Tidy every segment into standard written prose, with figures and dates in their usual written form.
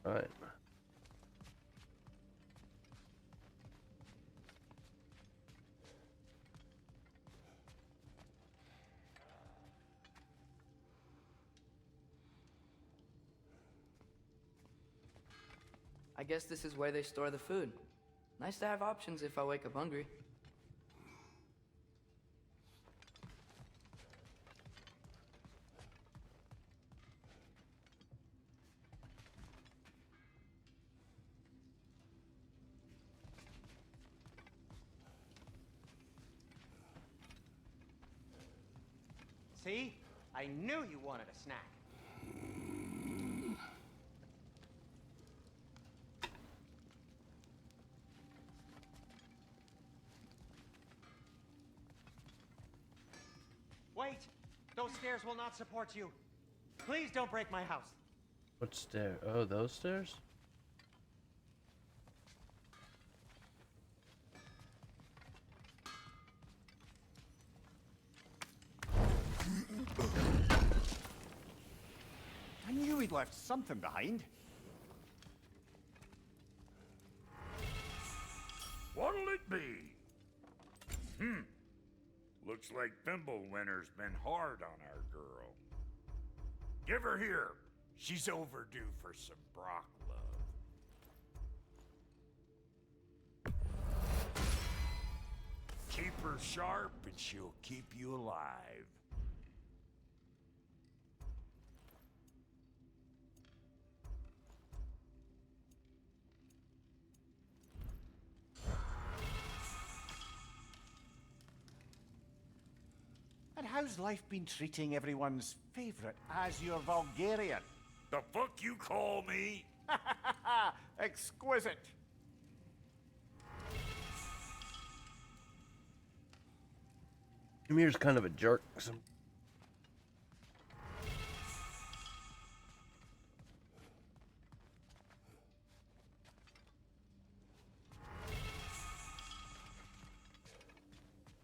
Right. I guess this is where they store the food. Nice to have options if I wake up hungry. See? I knew you wanted a snack. Wait! Those stairs will not support you. Please don't break my house. What stair? Oh, those stairs? I knew he'd left something behind. What'll it be? Looks like Thimblewinter's been hard on our girl. Give her here. She's overdue for some Brock love. Keep her sharp and she'll keep you alive. And how's life been treating everyone's favorite Azure Vulgarian? The fuck you call me? Exquisite. Ymir's kind of a jerk.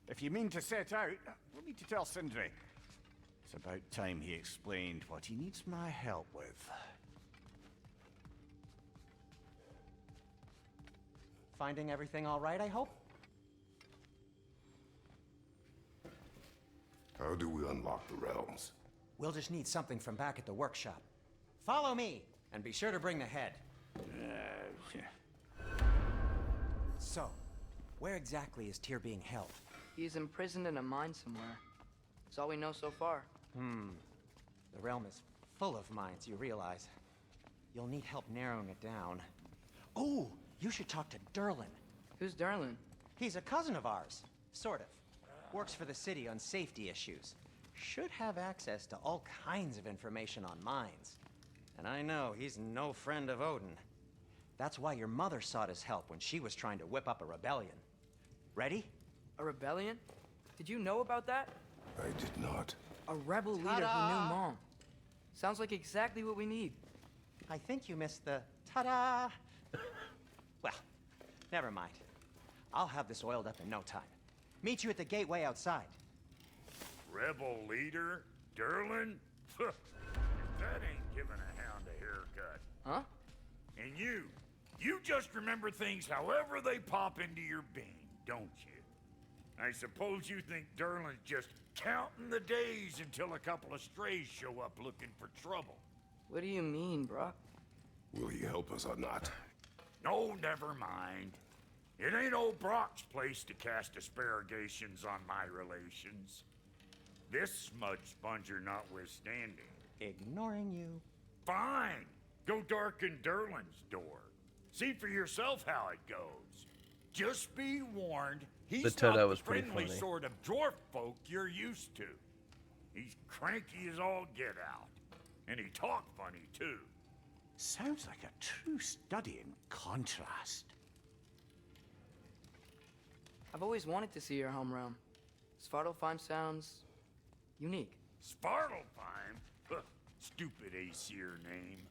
If you mean to set out, we'll need to tell Sindri. It's about time he explained what he needs my help with. Finding everything all right, I hope? How do we unlock the realms? We'll just need something from back at the workshop. Follow me, and be sure to bring the head. So, where exactly is Tyr being held? He's imprisoned in a mine somewhere. That's all we know so far. The realm is full of mines, you realize. You'll need help narrowing it down. Oh, you should talk to Durlin. Who's Darlin? He's a cousin of ours, sort of. Works for the city on safety issues. Should have access to all kinds of information on mines. And I know he's no friend of Odin. That's why your mother sought his help when she was trying to whip up a rebellion. Ready? A rebellion? Did you know about that? I did not. A rebel leader who knew Mom. Sounds like exactly what we need. I think you missed the ta-da. Well, never mind. I'll have this oiled up in no time. Meet you at the gateway outside. Rebel leader? Durlin? That ain't giving a hound a haircut. Huh? And you just remember things however they pop into your bean, don't you? I suppose you think Durlin's just counting the days until a couple of strays show up looking for trouble. What do you mean, Brock? Will he help us or not? No, never mind. It ain't old Brock's place to cast asparagations on my relations. This smudge sponger notwithstanding. Ignoring you. Fine. Go darken Durlin's door. See for yourself how it goes. Just be warned, he's The not Tada the was pretty friendly funny. sort of dwarf folk you're used to. He's cranky as all get out. And he talk funny, too. Sounds like a true study in contrast. I've always wanted to see your home realm. Svartalfheim sounds unique. Svartalfheim? Huh, stupid Aesir name.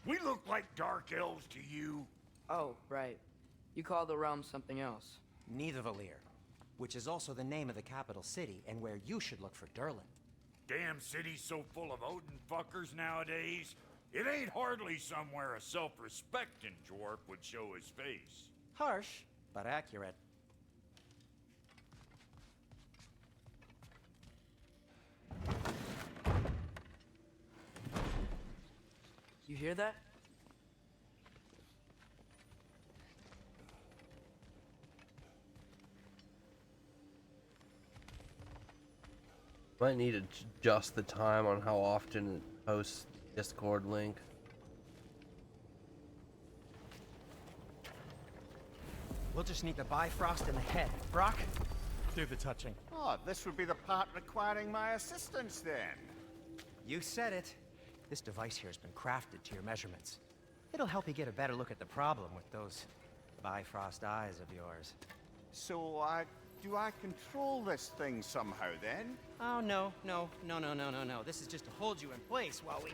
We look like dark elves to you. Oh, right. You call the realm something else. Nidavellir, which is also the name of the capital city and where you should look for Durlin. Damn city's so full of Odin fuckers nowadays. It ain't hardly somewhere a self-respecting dwarf would show his face. Harsh, but accurate. You hear that? Might need to adjust the time on how often it posts Discord link. We'll just need the Bifrost in the head. Brock, do the touching. Oh, this would be the part requiring my assistance then. You said it. This device here has been crafted to your measurements. It'll help you get a better look at the problem with those Bifrost eyes of yours. So, do I control this thing somehow then? Oh, no. This is just to hold you in place while we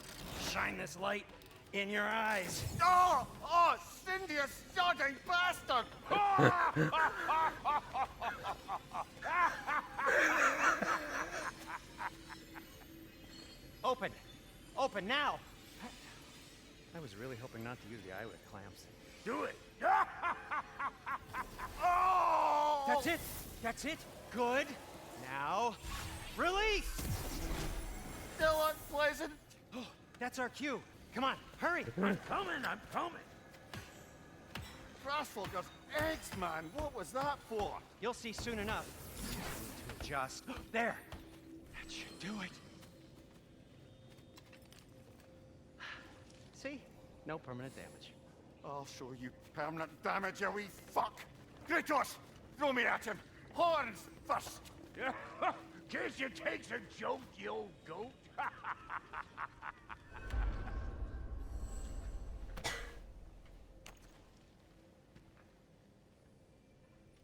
shine this light in your eyes. Oh! Oh, Cindy, you sodding bastard! Open! Open now! I was really hoping not to use the eyelid clamps. Do it! Oh! That's it! That's it! Good! Now, release! Still unpleasant. Oh, that's our cue. Come on, hurry! I'm coming! Frostfolkers, eggs, man. What was that for? You'll see soon enough. Just need to adjust. There! That should do it. See? No permanent damage. I'll show you permanent damage, you wee fuck. Kratos, throw me at him. Horns first. Guess you takes a joke, you old goat.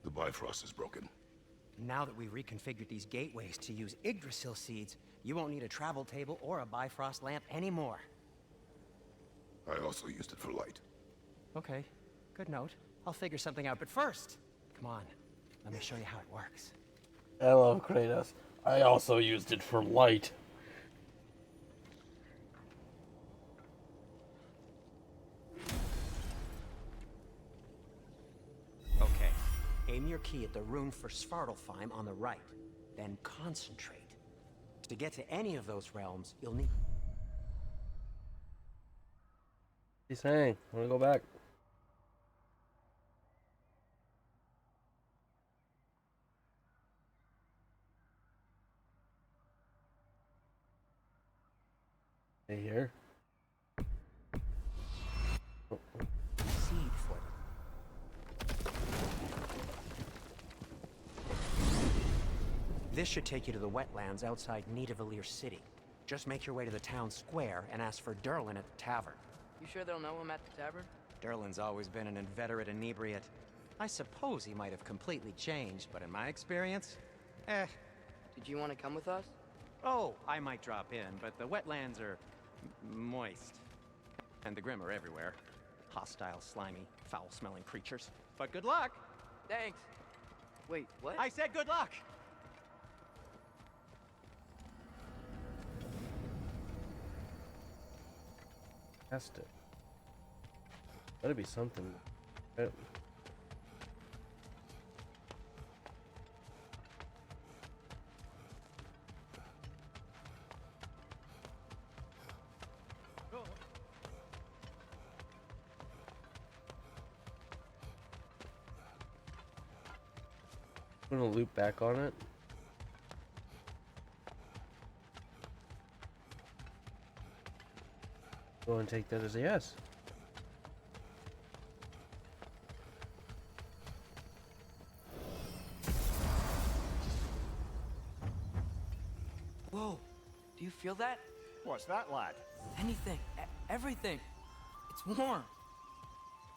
The Bifrost is broken. Now that we've reconfigured these gateways to use Yggdrasil seeds, you won't need a travel table or a Bifrost lamp anymore. I also used it for light. Okay, good note. I'll figure something out, but first, come on, let me show you how it works. I love Kratos. I also used it for light. Okay, aim your key at the rune for Svartalfheim on the right, then concentrate. To get to any of those realms, you'll need... He's saying, I want to go back. Hey, here. Oh, seed for them. This should take you to the wetlands outside Nidavellir City. Just make your way to the town square and ask for Durlin at the tavern. You sure they'll know him at the tavern? Durlin's always been an inveterate inebriate. I suppose he might have completely changed, but in my experience, Did you want to come with us? Oh, I might drop in, but the wetlands are moist. And the Grim are everywhere. Hostile, slimy, foul-smelling creatures. But good luck! Thanks. Wait, what? I said good luck! Test it. Gotta be something. I'm gonna loop back on it. Go and take that as a yes. Whoa, do you feel that? What's that, lad? Anything, everything. It's warm.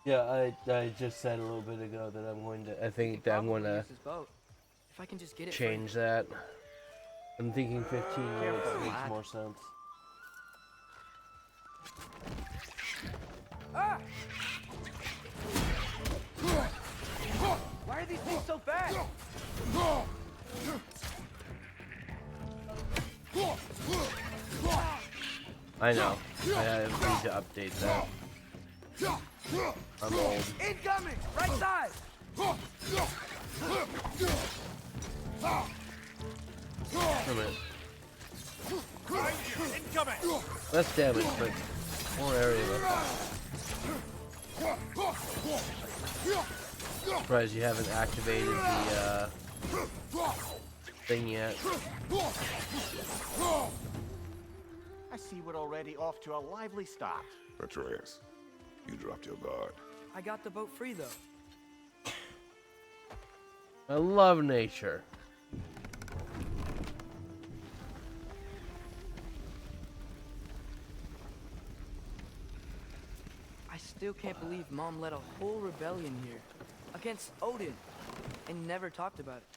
Yeah, I just said a little bit ago that I'm going to. I think that I'm going to Use this boat. If I can just get it. change that. I'm thinking 15 minutes Careful, makes lad. more sense. Ah! Why are these things so fast? I know. I need to update that. I'm old. Incoming! Right side! Wait a minute. Incoming! Less damage, but more area. Surprised you haven't activated the thing yet. I see we're already off to a lively start. Atreus, you dropped your guard. I got the boat free, though. I love nature. I still can't believe Mom led a whole rebellion here. Against Odin. And never talked about it.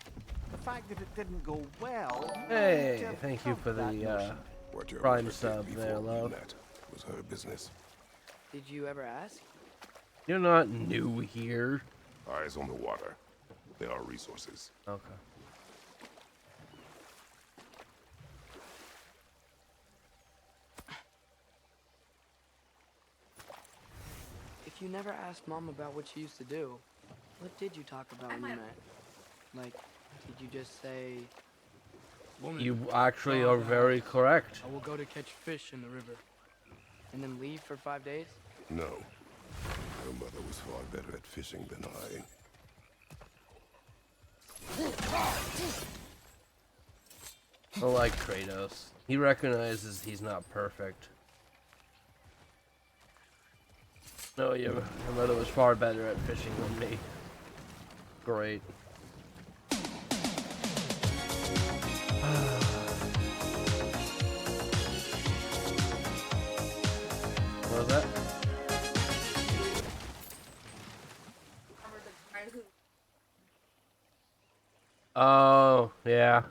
The fact that it didn't go well. Hey, thank you for that the notion. What your Prime mother did sub before there, we love. met was her business. Did you ever ask? You're not new here. Eyes on the water. There are resources. Okay. If you never asked Mom about what she used to do, what did you talk about when you met? Like, did you just say, "Woman, You actually are very correct. I will go to catch fish in the river," and then leave for 5 days? No. Your mother was far better at fishing than I. I like Kratos. He recognizes he's not perfect. No, your mother was far better at fishing than me. Great. What was that? Oh, yeah.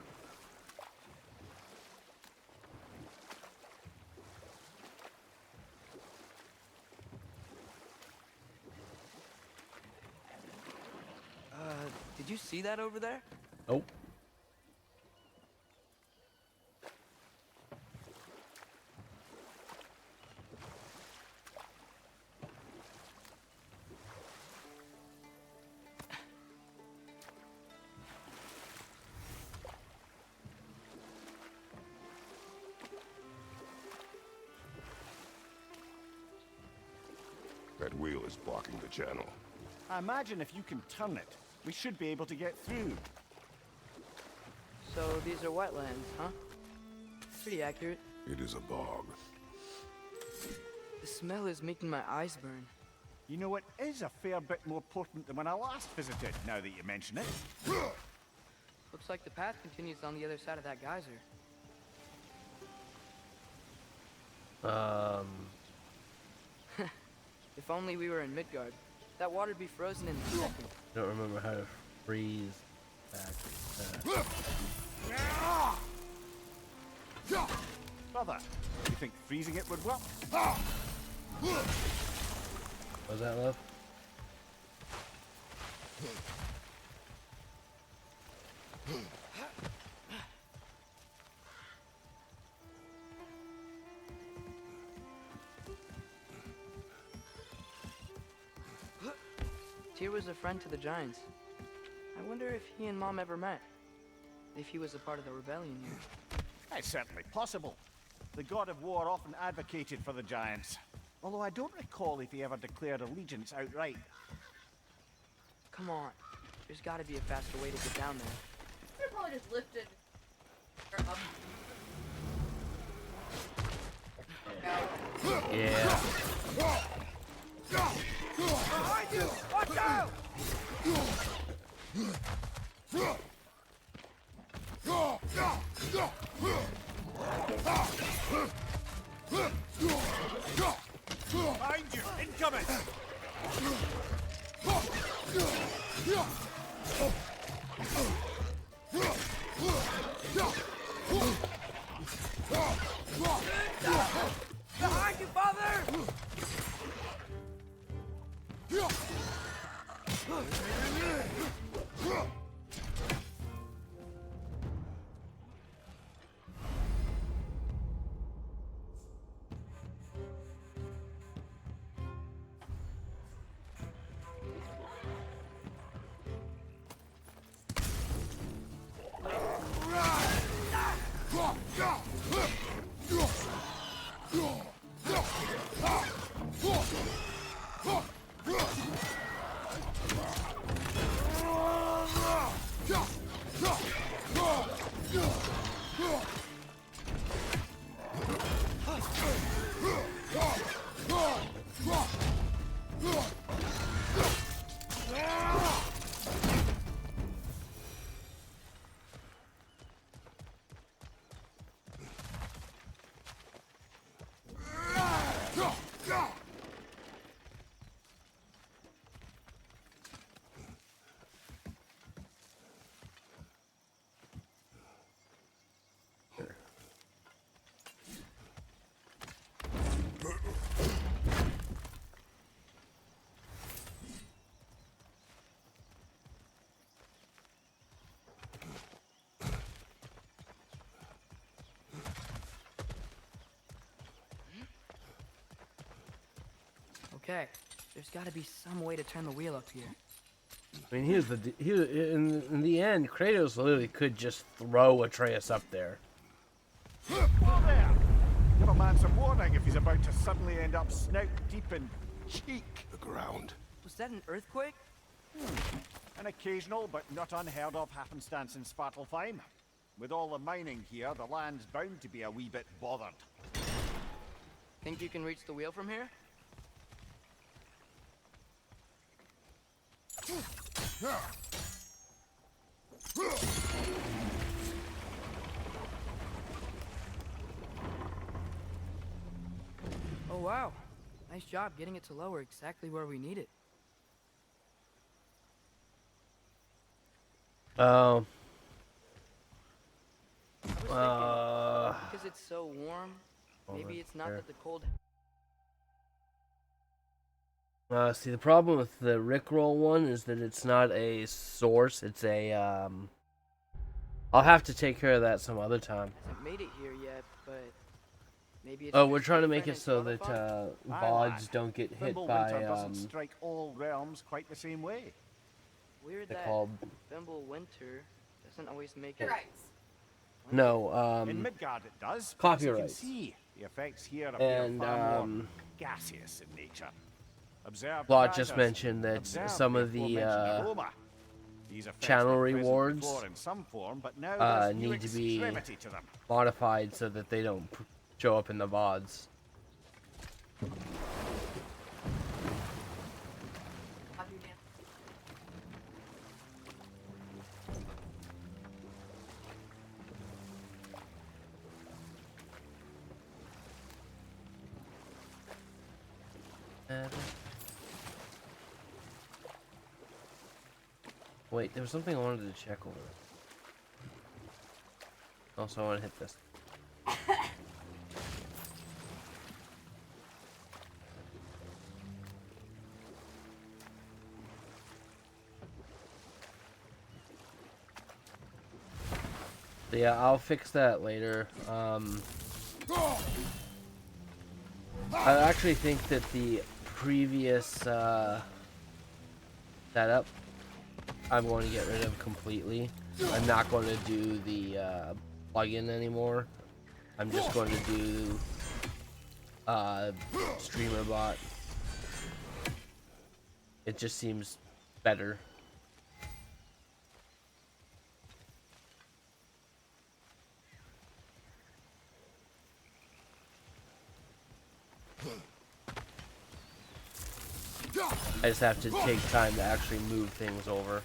Did you see that over there? Nope. That wheel is blocking the channel. I imagine if you can turn it, we should be able to get through. So these are wetlands, huh? Pretty accurate. It is a bog. The smell is making my eyes burn. You know, it is a fair bit more potent than when I last visited, now that you mention it. Looks like the path continues on the other side of that geyser. If only we were in Midgard. That water'd be frozen in a second. Don't remember how to freeze back. Brother, you think freezing it would work? Was that love? Tyr was a friend to the Giants. I wonder if he and Mom ever met. If he was a part of the rebellion here. It's certainly possible. The god of war often advocated for the giants. Although I don't recall if he ever declared allegiance outright. Come on. There's gotta be a faster way to get down there. They're probably just lifted her up. Yeah. Behind you! Watch out! Behind you! Incoming! Behind you, father! Okay, there's got to be some way to turn the wheel up here. I mean, in the end, Kratos literally could just throw Atreus up there. Whoa there! Give a man some warning if he's about to suddenly end up snout deep in cheek. The ground. Was that an earthquake? An occasional but not unheard of happenstance in Svartalfheim. With all the mining here, the land's bound to be a wee bit bothered. Think you can reach the wheel from here? Oh wow, nice job getting it to lower exactly where we need it. Oh. I was thinking, because it's so warm, maybe it's not there. that the cold... See, the problem with the Rickroll one is that it's not a source, it's a, I'll have to take care of that some other time. Hasn't made it here yet, but maybe it's... Oh, we're just trying to make different it so in that, Svartalfheim? Aye, VODs lad. don't get hit Fimbulwinter by, doesn't strike all realms quite the same way. Weird they're that called, Winter doesn't always make it... Copyrights. no, In Midgard it does. copyrights. As you can see, the effects here appear and, far more gaseous in nature. Observe Plot just geysers. mentioned that Observe some of the, aforementioned aroma. These effects channel were present rewards, before in some form, but now there's new need to be extremity to them. modified so that they don't show up in the VODs. Copy dance. Wait, there was something I wanted to check over. Also, I want to hit this. So yeah, I'll fix that later. I actually think that the previous setup I'm going to get rid of completely. I'm not going to do the plugin anymore. I'm just going to do streamer bot. It just seems better. I just have to take time to actually move things over.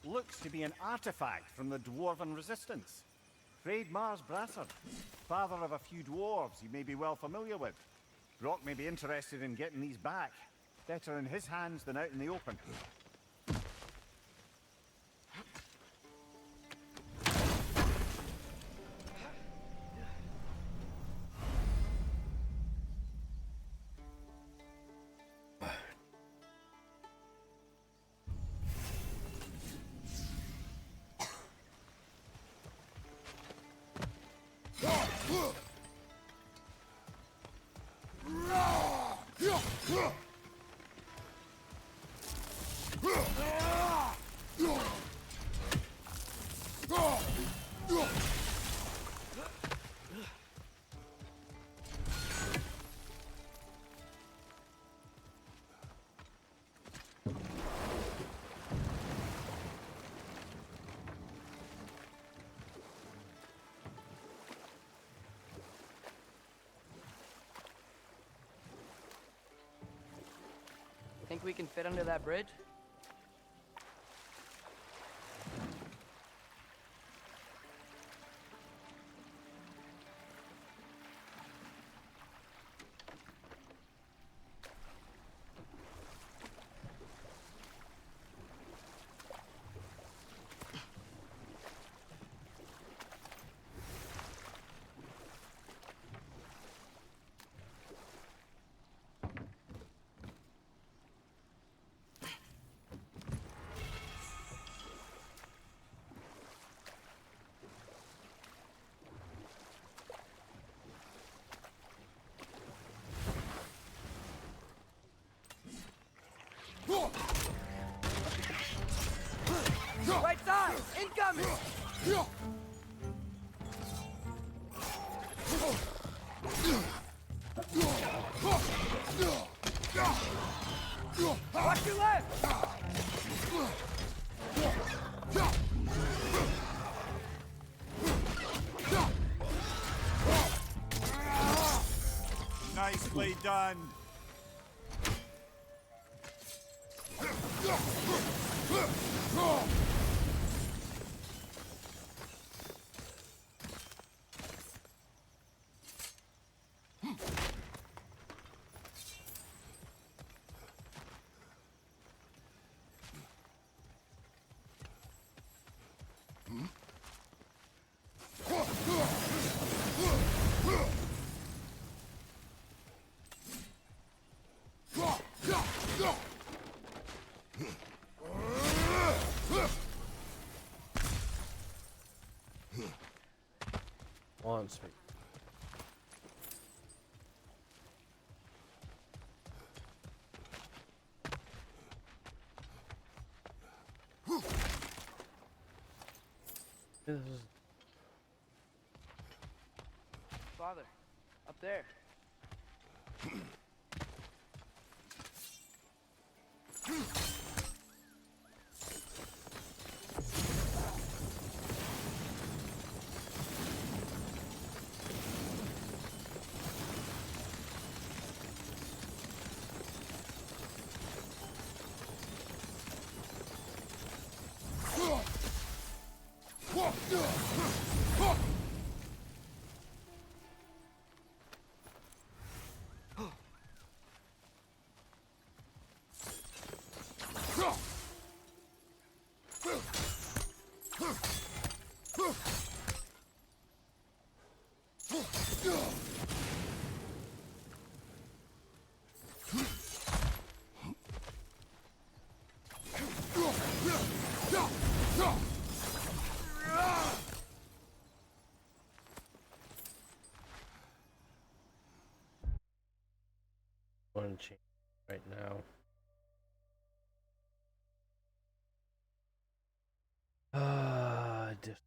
Looks to be an artifact from the Dwarven Resistance. Freydmar's Brassard, father of a few dwarves you may be well familiar with. Brock may be interested in getting these back. Better in his hands than out in the open. Think we can fit under that bridge? Right side! Incoming! Watch your left! Nicely done. Wants me. This is Father, up there. one change right now. Just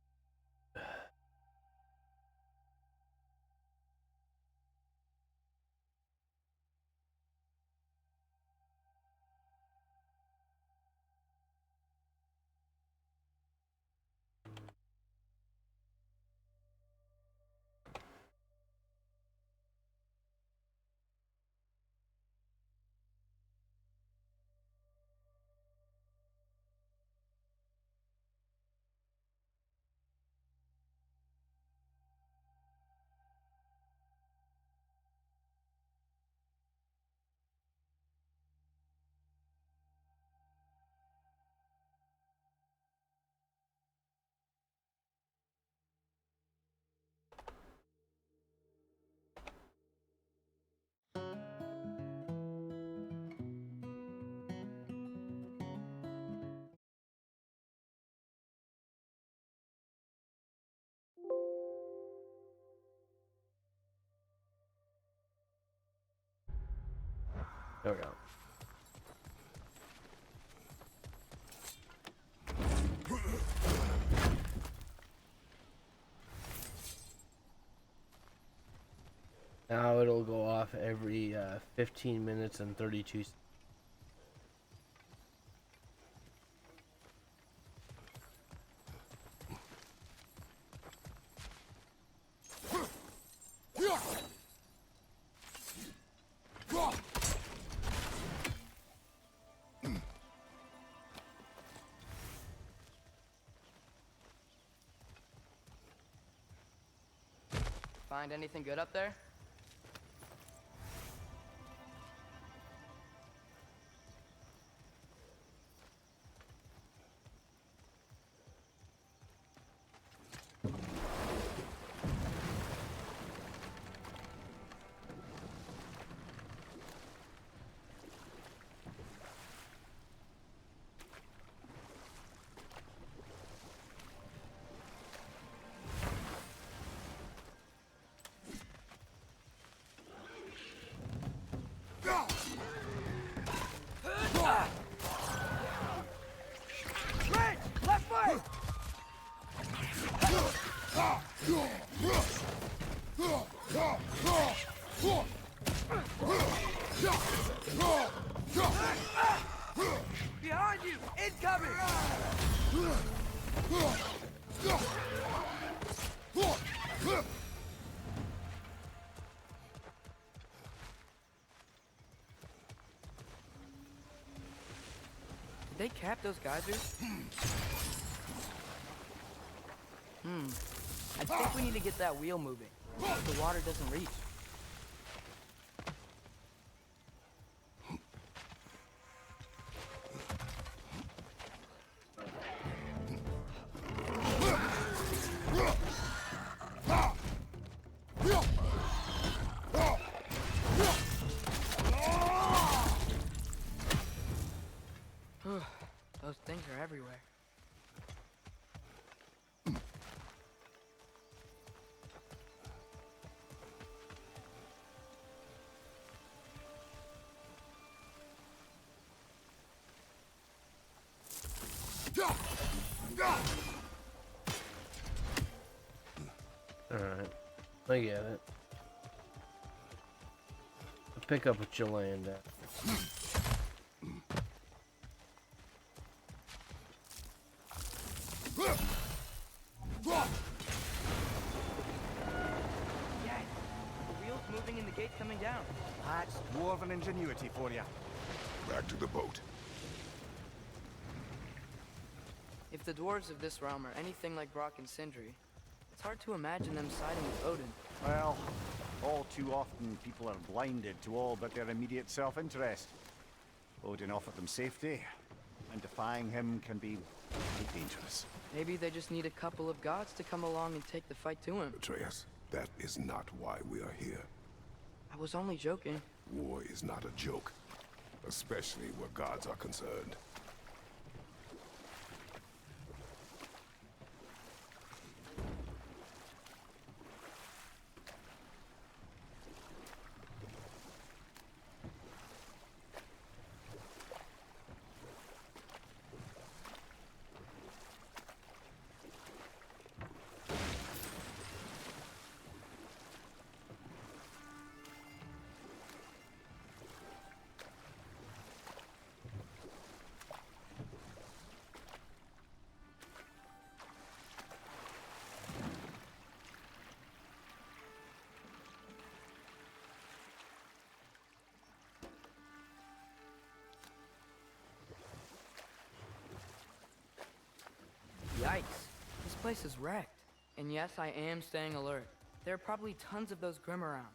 there we go. Now it'll go off every 15 minutes and 32 seconds. Find anything good up there? Behind you! Incoming! Did they cap those geysers? I think we need to get that wheel moving. So the water doesn't reach. Those things are everywhere. Alright. I get it. Pick up what you land at. Yeah, the wheel's moving and the gate's coming down. That's dwarven ingenuity for you. Back to the boat. If the dwarves of this realm are anything like Brock and Sindri, it's hard to imagine them siding with Odin. Well, all too often people are blinded to all but their immediate self-interest. Odin offered them safety, and defying him can be very dangerous. Maybe they just need a couple of gods to come along and take the fight to him. Atreus, that is not why we are here. I was only joking. War is not a joke, especially where gods are concerned. Yikes. This place is wrecked. And yes, I am staying alert. There are probably tons of those Grim around.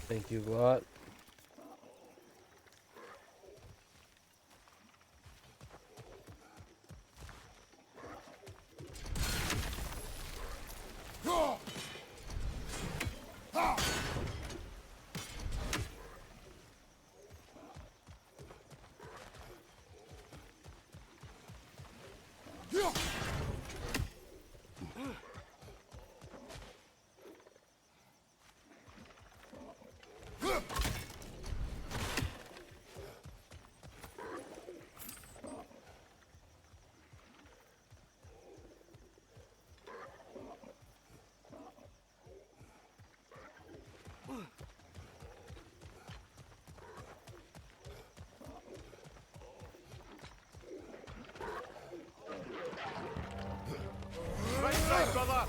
Thank you a lot. brother!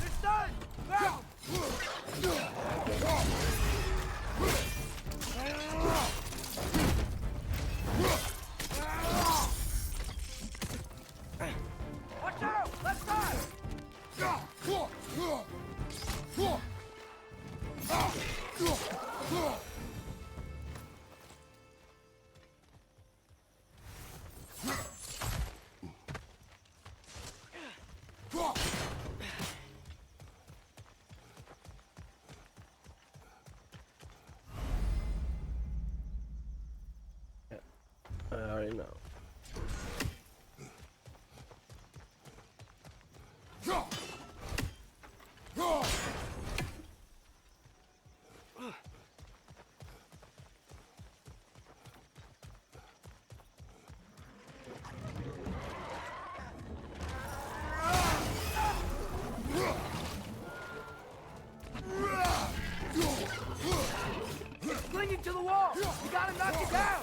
It's done! Now! Watch out! Left side! I already know. It's clinging to the wall! You gotta knock it down!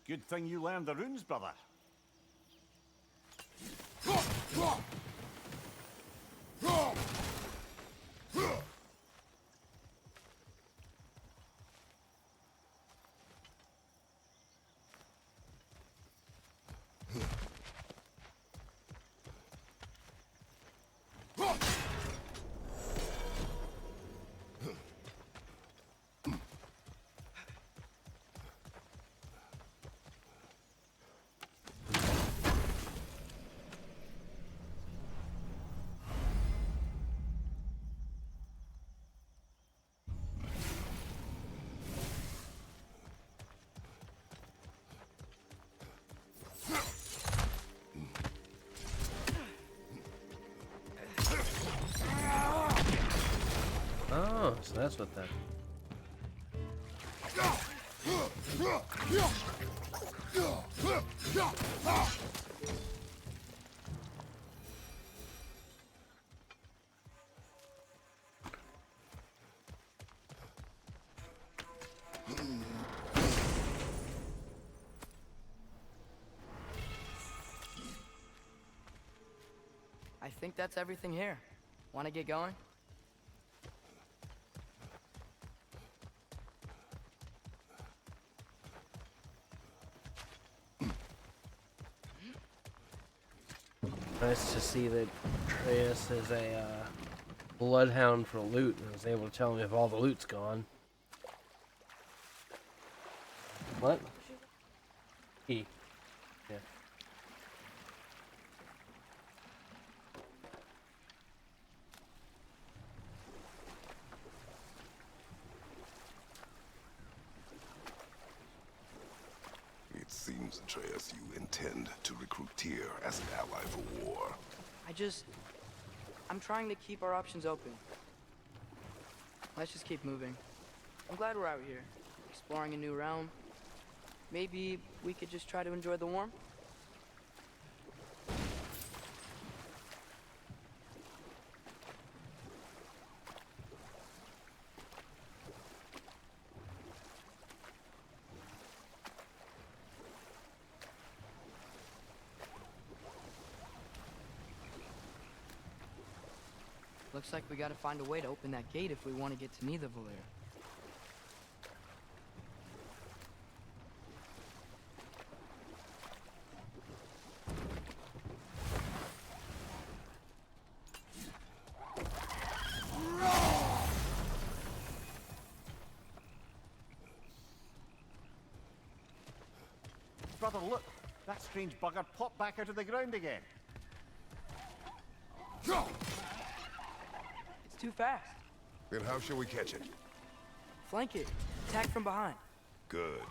Good thing you learned the runes, brother. Oh, so that's what that. I think that's everything here. Want to get going? Nice to see that Atreus is a bloodhound for loot and is able to tell me if all the loot's gone. What? Key. Yeah. It seems, Atreus, you intend to recruit Tyr as an ally for war. I'm trying to keep our options open. Let's just keep moving. I'm glad we're out here, exploring a new realm. Maybe we could just try to enjoy the warmth? Looks like we gotta find a way to open that gate if we want to get to Nidavellir. Brother, look! That strange bugger popped back out of the ground again. It's too fast. Then how shall we catch it? Flank it. Attack from behind. Good.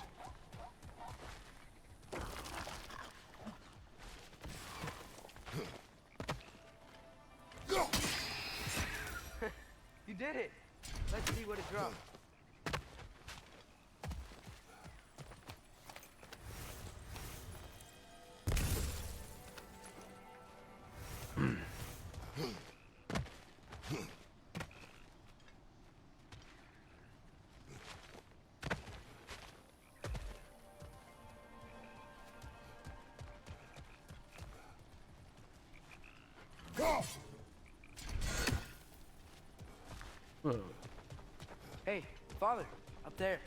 You did it. Let's see what it drops. Hey, father, up there.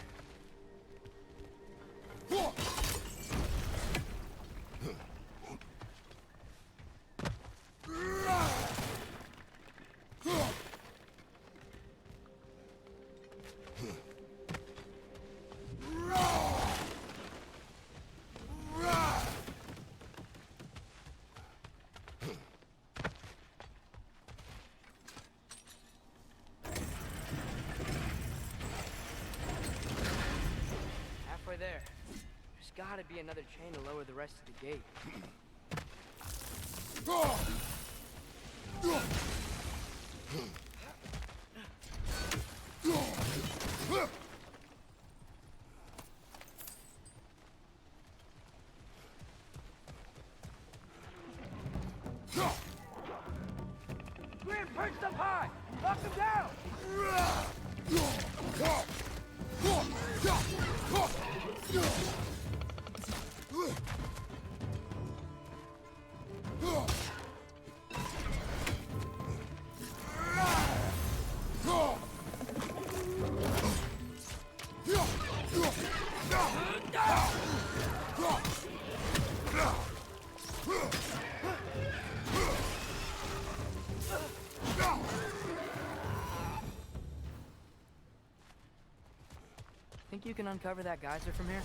Halfway there. There's gotta be another chain to lower the rest of the gate. Grim, perched up high! Knock him down! Think you can uncover that geyser from here?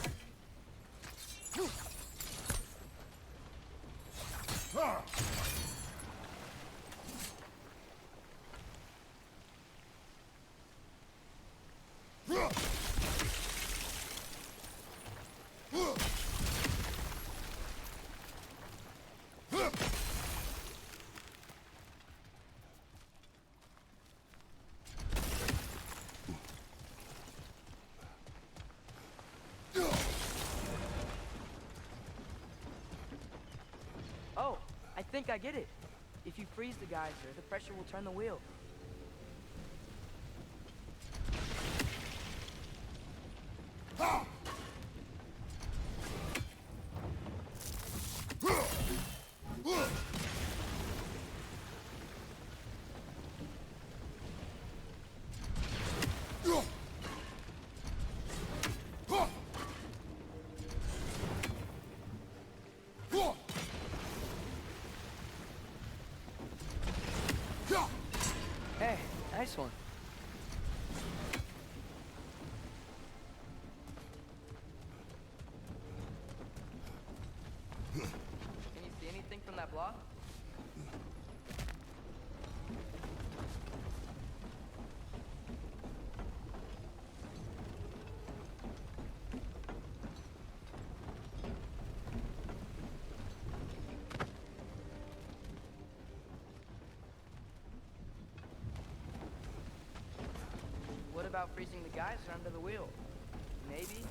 Oh, I think I get it. If you freeze the geyser, the pressure will turn the wheel. Hey, nice one. Can you see anything from that block? What about freezing the geyser under the wheel? Maybe?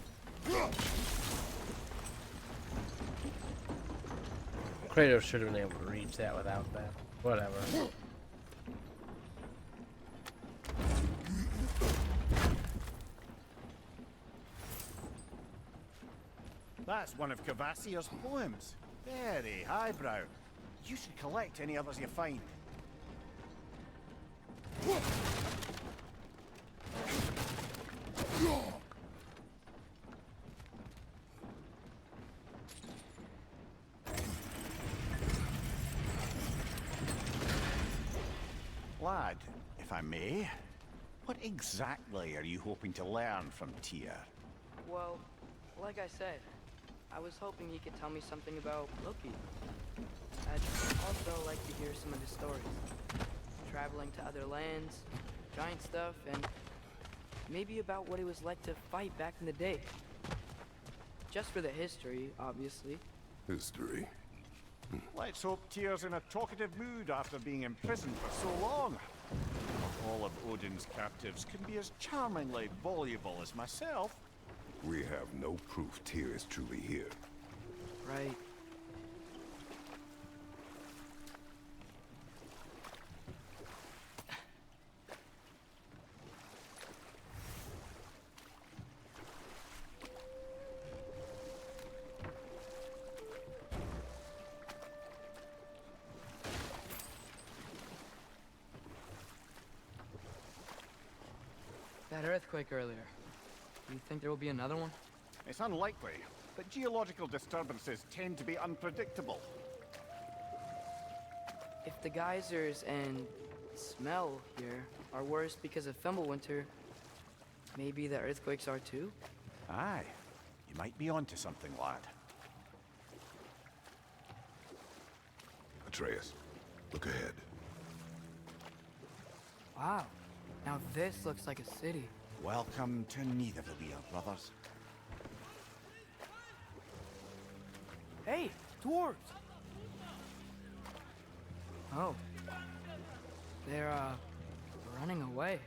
Kratos should have been able to reach that without that. Whatever. That's one of Cavassier's poems. Very highbrow. You should collect any others you find. Lad, if I may, what exactly are you hoping to learn from Tyr? Well, like I said, I was hoping he could tell me something about Loki. I'd also like to hear some of his stories. Traveling to other lands, giant stuff, and maybe about what it was like to fight back in the day. Just for the history, obviously. History. Let's hope Tyr's in a talkative mood after being imprisoned for so long. All of Odin's captives can be as charmingly voluble as myself. We have no proof Tyr is truly here. Right. That earthquake earlier. Do you think there will be another one? It's unlikely, but geological disturbances tend to be unpredictable. If the geysers and smell here are worse because of Fimbulwinter, maybe the earthquakes are too? Aye, you might be onto something, lad. Atreus, look ahead. Wow. Now this looks like a city. Welcome to Nidavellir, brothers. Hey, dwarves! Oh. They're, running away.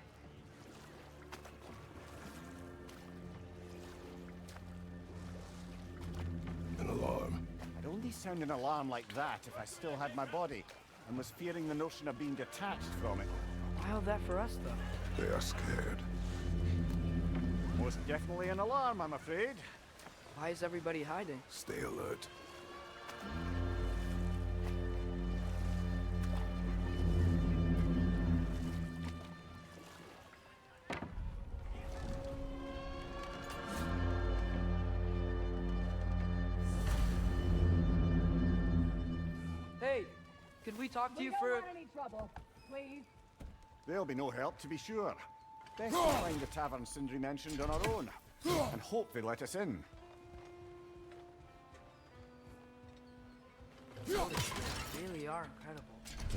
An alarm. I'd only sound an alarm like that if I still had my body, and was fearing the notion of being detached from it. Wild that for us, though. They are scared. Most definitely an alarm, I'm afraid. Why is everybody hiding? Stay alert. Hey, could we talk to you don't for... want any trouble, please. There'll be no help, to be sure. Best to find the tavern Sindri mentioned on our own, and hope they let us in. They really are incredible.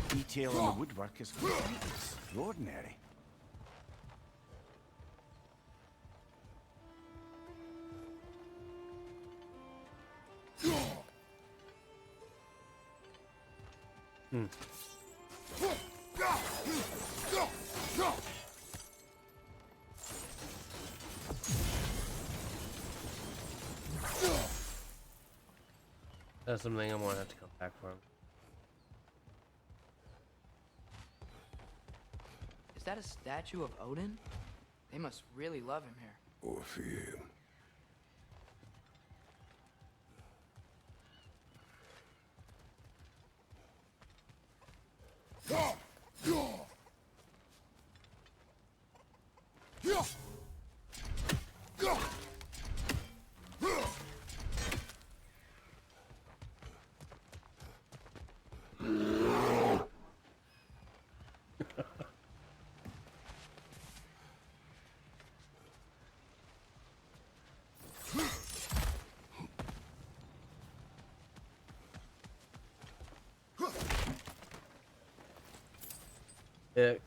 The detail in the woodwork is quite extraordinary. That's something I'm gonna have to come back for. Is that a statue of Odin? They must really love him here. Or fear him.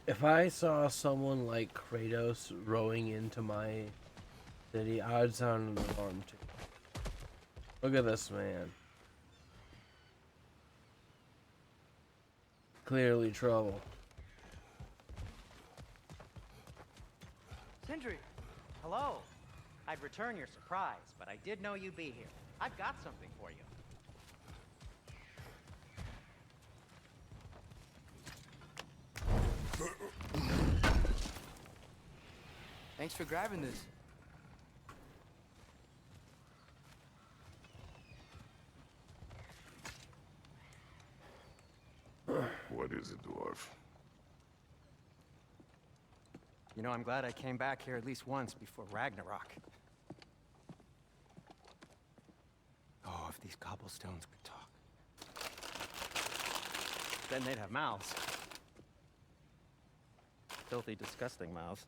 If I saw someone like Kratos rowing into my city, I would sound an alarm too. Look at this man. Clearly trouble. Sindri! Hello. I'd return your surprise, but I did know you'd be here. I've got something for you. Thanks for grabbing this. What is it, dwarf? You know, I'm glad I came back here at least once before Ragnarok. Oh, if these cobblestones could talk. Then they'd have mouths. Filthy, disgusting mouths.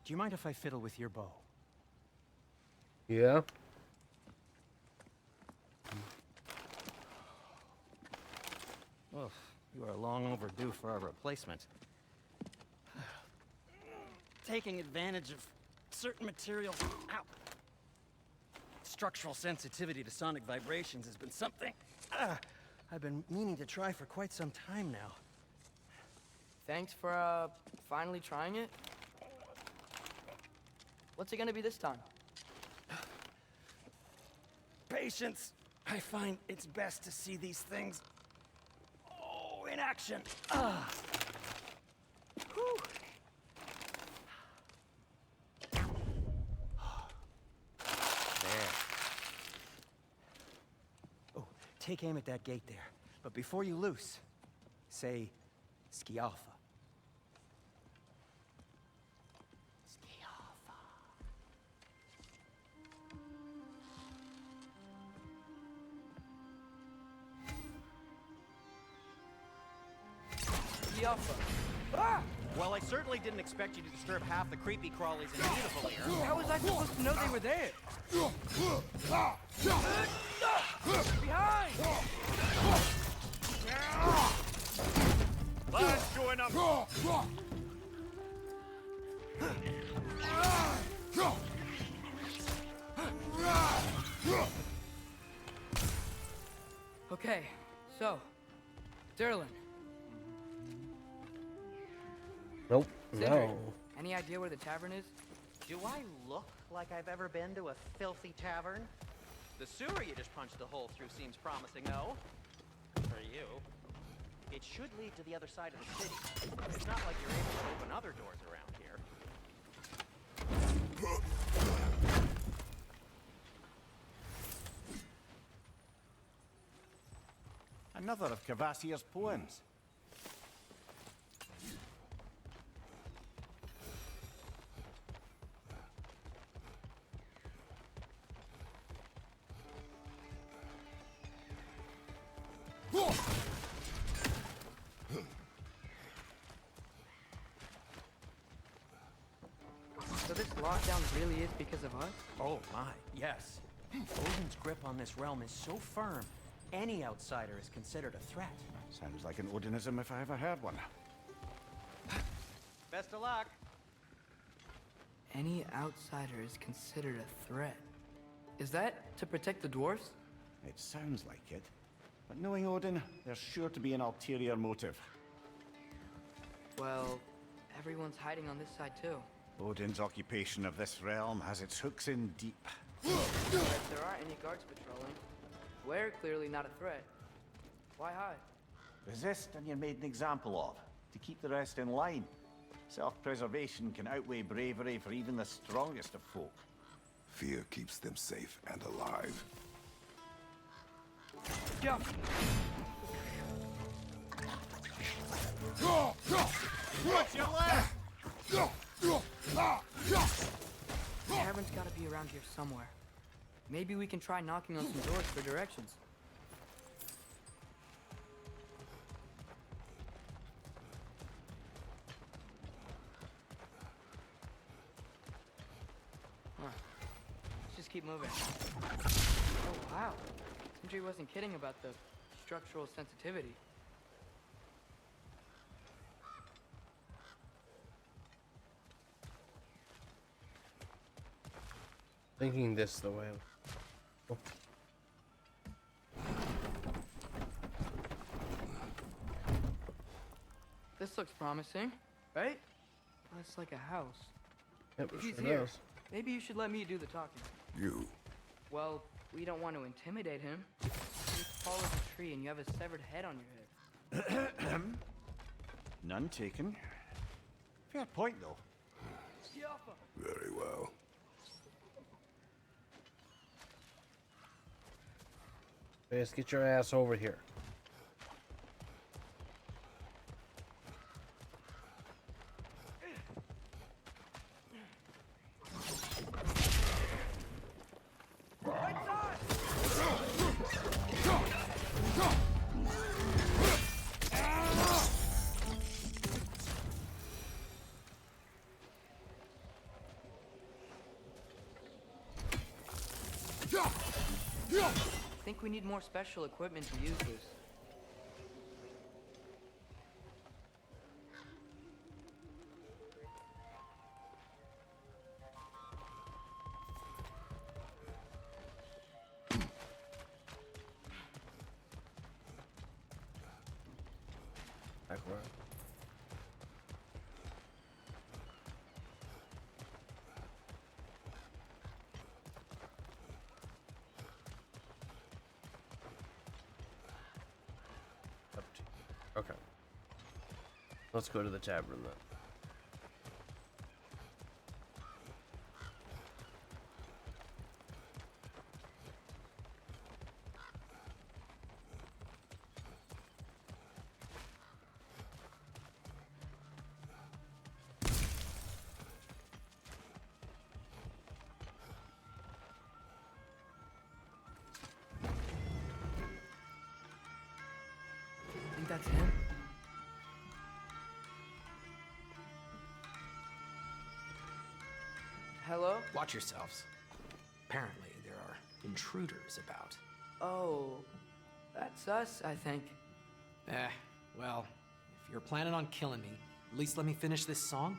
Do you mind if I fiddle with your bow? Yeah. Well, you are long overdue for a replacement. Taking advantage of certain materials. Ow. Structural sensitivity to sonic vibrations has been something I've been meaning to try for quite some time now. Thanks for, finally trying it. What's it gonna be this time? Patience. I find it's best to see these things, in action. Whew. There. Oh, take aim at that gate there. But before you loose, say, Skialfa. Ah! Well, I certainly didn't expect you to disturb half the creepy crawlies in Beautiful here. How was I supposed to know they were there? Behind! Lads, join up! Okay, so, Derlin, Nope. Sindri, No. any idea where the tavern is? Do I look like I've ever been to a filthy tavern? The sewer you just punched a hole through seems promising, though. For you. It should lead to the other side of the city. It's not like you're able to open other doors around here. Another of Cavassier's poems. So this lockdown really is because of us? Oh my, yes. Odin's grip on this realm is so firm, any outsider is considered a threat. Sounds like an Odinism if I ever heard one. Best of luck. Any outsider is considered a threat. Is that to protect the dwarfs? It sounds like it. But knowing Odin, there's sure to be an ulterior motive. Well, everyone's hiding on this side too. Odin's occupation of this realm has its hooks in deep. But if there aren't any guards patrolling, we're clearly not a threat. Why hide? Resist and you're made an example of, to keep the rest in line. Self-preservation can outweigh bravery for even the strongest of folk. Fear keeps them safe and alive. Yeah. What's your left? The tavern's gotta be around here somewhere. Maybe we can try knocking on some doors for directions. Huh. Let's just keep moving. Oh, wow. Sindri wasn't kidding about the structural sensitivity. Thinking this the way. Oh. This looks promising, right? That's like a house. Yep, If it he's sure here, does. maybe you should let me do the talking. You. Well, we don't want to intimidate him. He's tall as a tree and you have a severed head on your head. None taken. Fair point, though. Very well. Let's get your ass over here. I think we need more special equipment to use this. Backward. Up to you. Okay. Let's go to the tavern then. Think that's him? Hello? Watch yourselves. Apparently, there are intruders about. Oh, that's us, I think. Well, if you're planning on killing me, at least let me finish this song.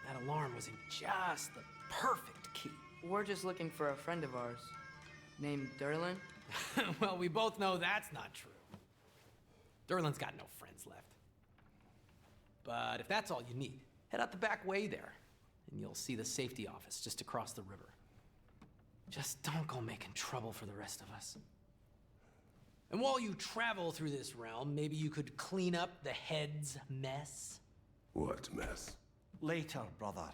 That alarm was in just the perfect key. We're just looking for a friend of ours named Derlin. Well, we both know that's not true. Derlin's got no friends left. But if that's all you need, head out the back way there, and you'll see the safety office just across the river. Just don't go making trouble for the rest of us. And while you travel through this realm, maybe you could clean up the head's mess? What mess? Later, brother.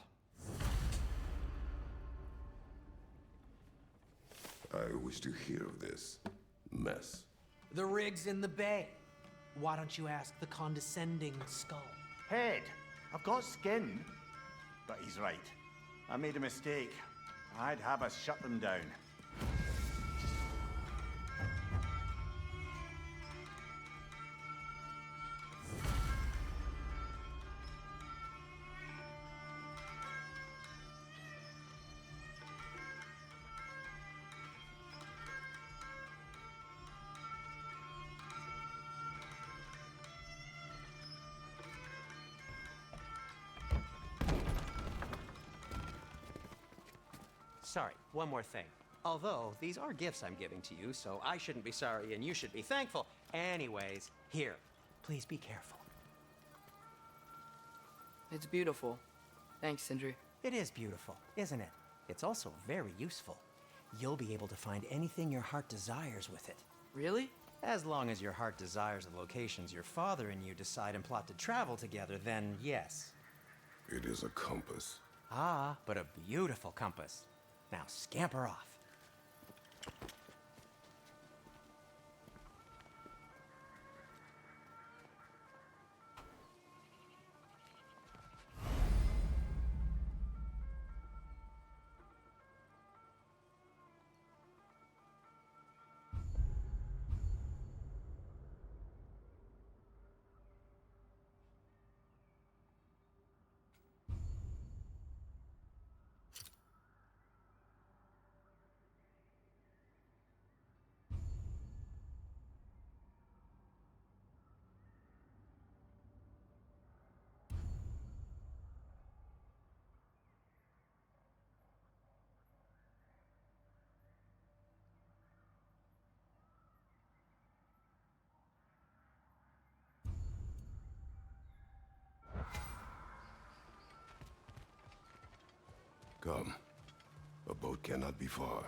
I wish to hear of this mess. The rig's in the bay. Why don't you ask the condescending skull? Head, I've got skin. But he's right. I made a mistake. I'd have us shut them down. Sorry, one more thing. Although, these are gifts I'm giving to you, so I shouldn't be sorry and you should be thankful. Anyways, here, please be careful. It's beautiful. Thanks, Sindri. It is beautiful, isn't it? It's also very useful. You'll be able to find anything your heart desires with it. Really? As long as your heart desires the locations your father and you decide and plot to travel together, then yes. It is a compass. Ah, but a beautiful compass. Now scamper off. Come. A boat cannot be far.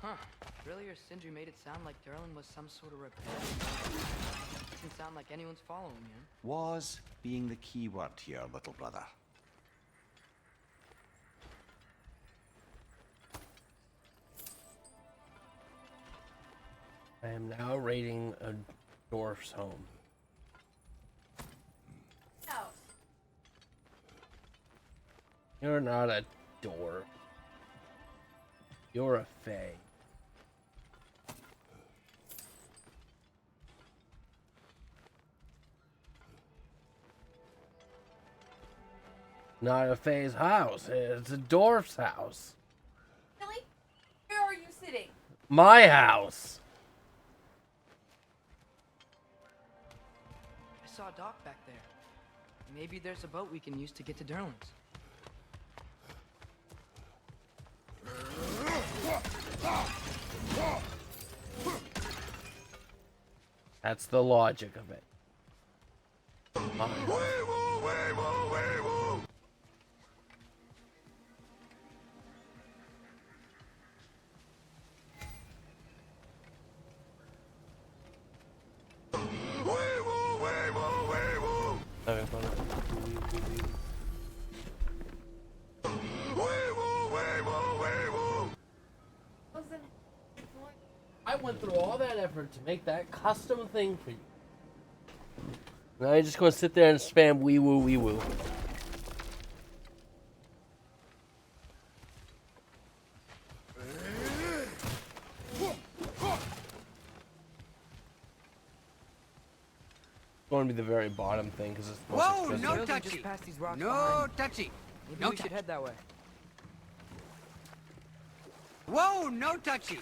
Huh. Earlier, Sindri made it sound like Derlin was some sort of repair. Doesn't sound like anyone's following him. Was being the key word here, little brother. I am now raiding a dwarf's home. House. You're not a dwarf. You're a fae. Not a fae's house. It's a dwarf's house. Really? Where My house. I saw a dock back there. Maybe there's a boat we can use to get to Derlin's. That's the logic of it. Okay, I went through all that effort to make that custom thing for you. Now you're just gonna sit there and spam wee woo wee woo. Going to be the very bottom thing because it's the most Whoa, expensive. no Just touchy. past these rocks No behind. touchy. Maybe No we should touch. head that way. Whoa, no touchy.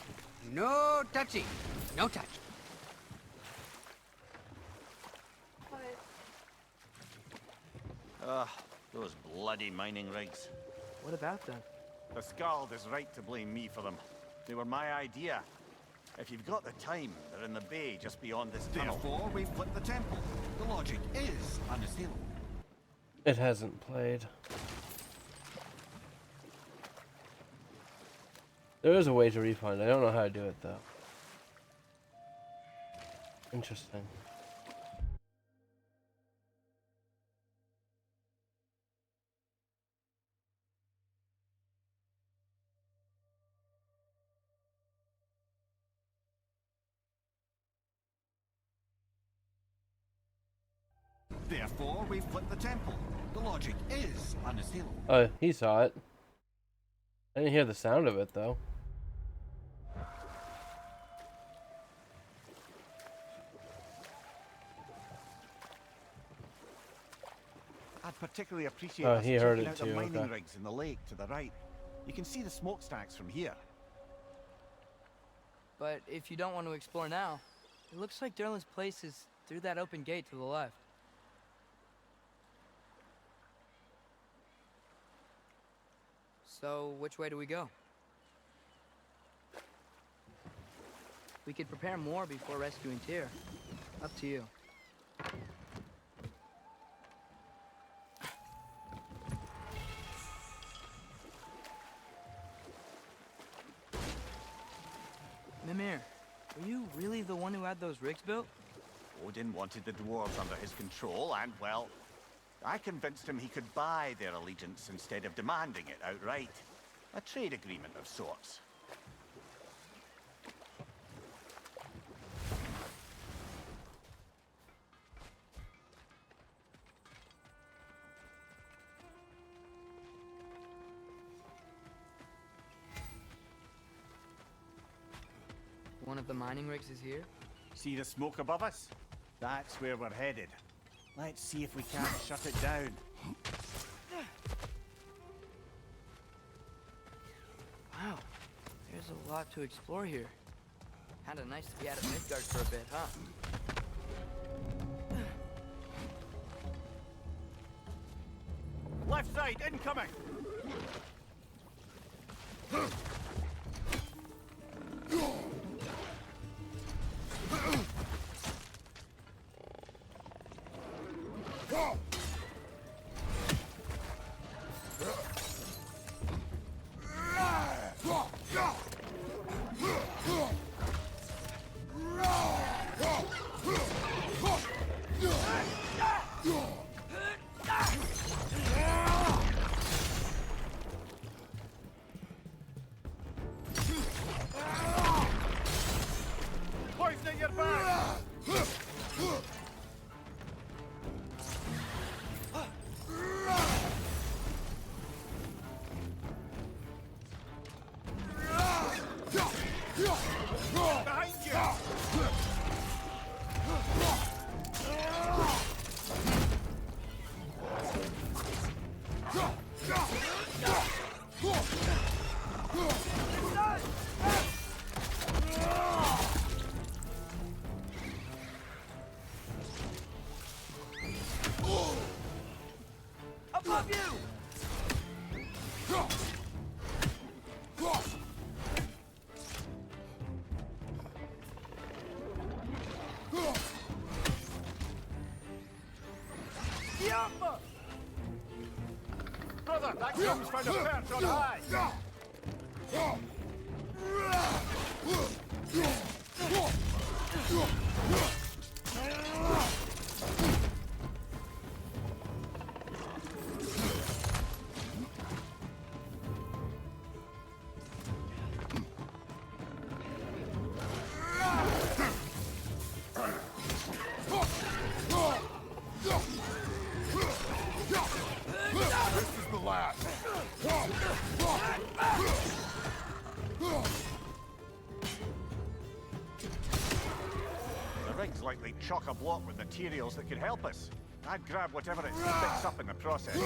No touchy. No touch. Ugh, those bloody mining rigs. What about them? The Skald is right to blame me for them. They were my idea. If you've got the time, they're in the bay just beyond this tunnel. Therefore, we flip the temple. The logic is unassailable. It hasn't played. There is a way to refund. I don't know how to do it though. Interesting. Therefore, we flip the temple. The logic is unassailable. Oh, he saw it. I didn't hear the sound of it though. I'd particularly appreciate Oh, us he heard checking it out too, the mining okay. rigs in the lake to the right. You can see the smokestacks from here. But if you don't want to explore now, it looks like Derlin's place is through that open gate to the left. So, which way do we go? We could prepare more before rescuing Tyr. Up to you. Mimir, were you really the one who had those rigs built? Odin wanted the dwarves under his control, and, well, I convinced him he could buy their allegiance instead of demanding it outright. A trade agreement of sorts. One of the mining rigs is here? See the smoke above us? That's where we're headed. Let's see if we can't shut it down. Wow, there's a lot to explore here. Kinda nice to be out of Midgard for a bit, huh? Left side, incoming! Poisoning your back! above you! Yumma! Brother, that comes for the perch on high! This is the last. The rig's likely chock-a-block with materials that could help us. I'd grab whatever it picks up in the process.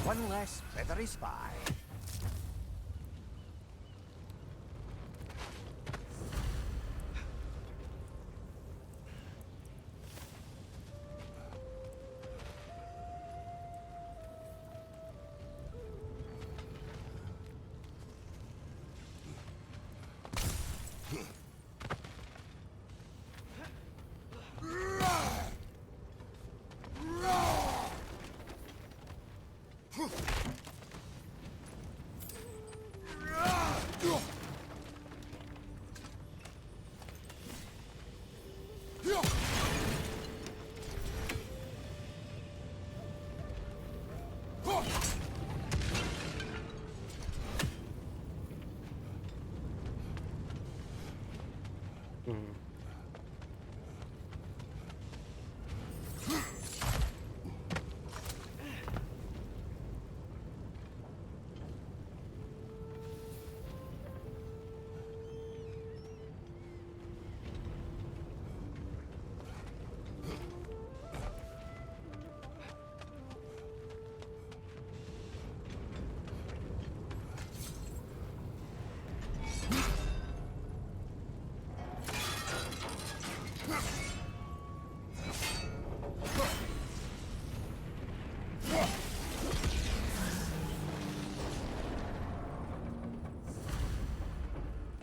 One less feathery spy.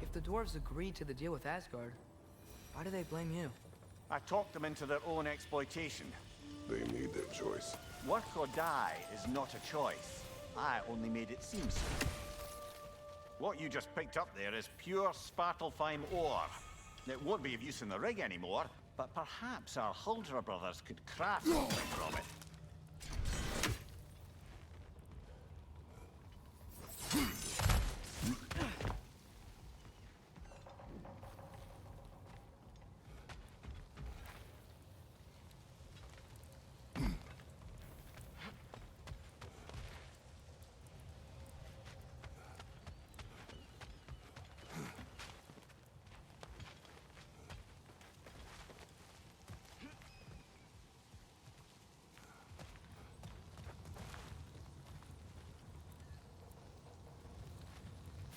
If the dwarves agreed to the deal with Asgard, why do they blame you? I talked them into their own exploitation. They made their choice. Work or die is not a choice. I only made it seem so. What you just picked up there is pure Svartalfheim ore. It won't be of use in the rig anymore, but perhaps our Huldra brothers could craft something from it.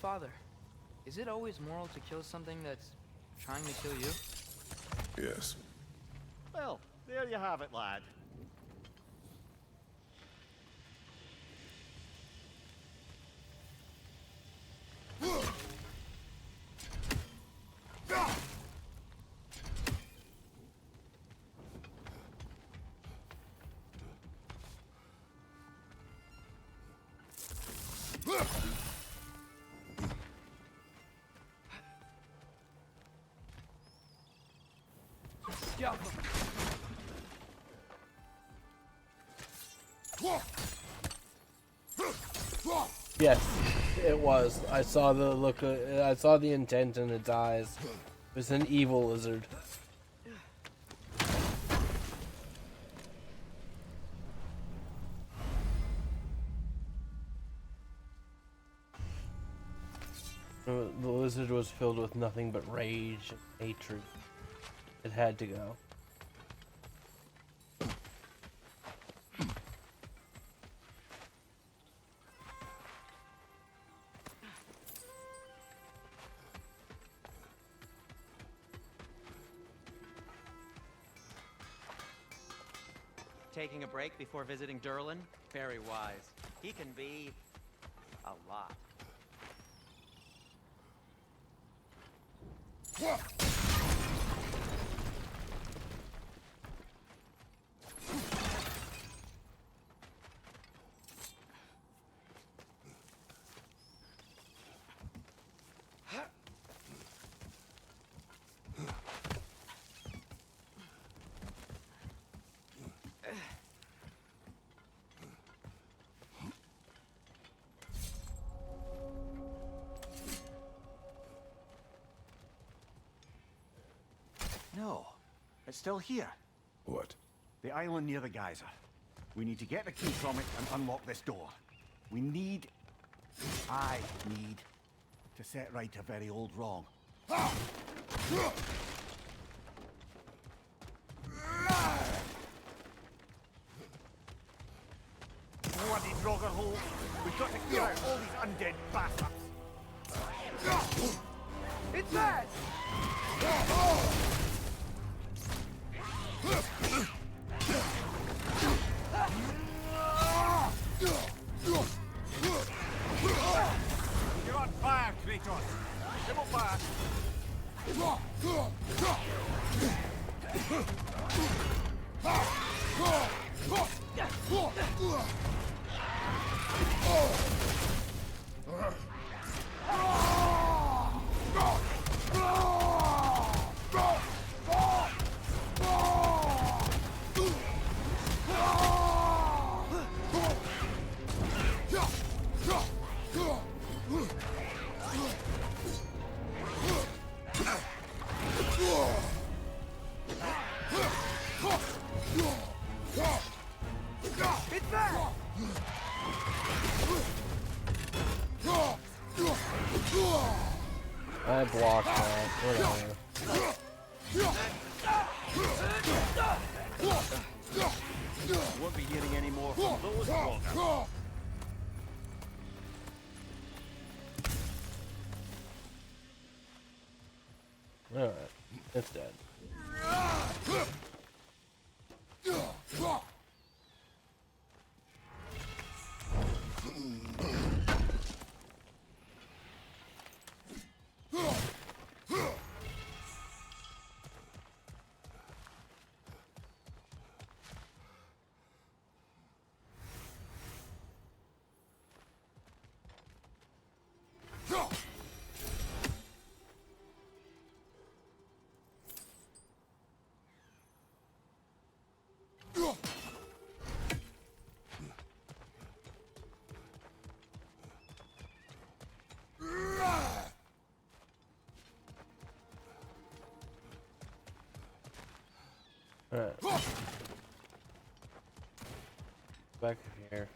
Father, is it always moral to kill something that's trying to kill you? Yes. Well, there you have it, lad. Scalp him. Yes, it was. I saw the look. I saw the intent in its eyes. It was an evil lizard. The lizard was filled with nothing but rage and hatred. It had to go. Taking a break before visiting Durlin? Very wise. He can be a lot. No, it's still here. What? The island near the geyser. We need to get the key from it and unlock this door. I need to set right a very old wrong. Bloody Draugr holes! We've got to clear out all these undead bastards! It's that! You're on fire, Kratos! Come on back! It's that! I blocked that. Whatever. Won't be hearing any more from those Draugr. Alright. It's dead. Alright. Back here.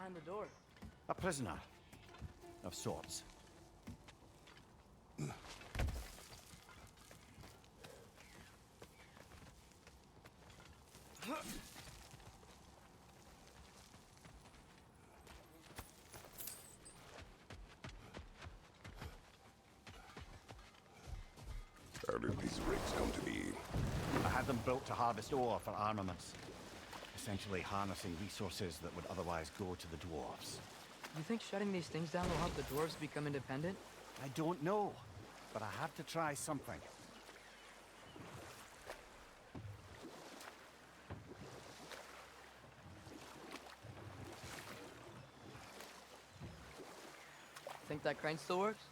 behind the door? A prisoner. Of sorts. How did these rigs come to be? I had them built to harvest ore for armaments. Essentially harnessing resources that would otherwise go to the dwarves. You think shutting these things down will help the dwarves become independent? I don't know, but I have to try something. Think that crane still works?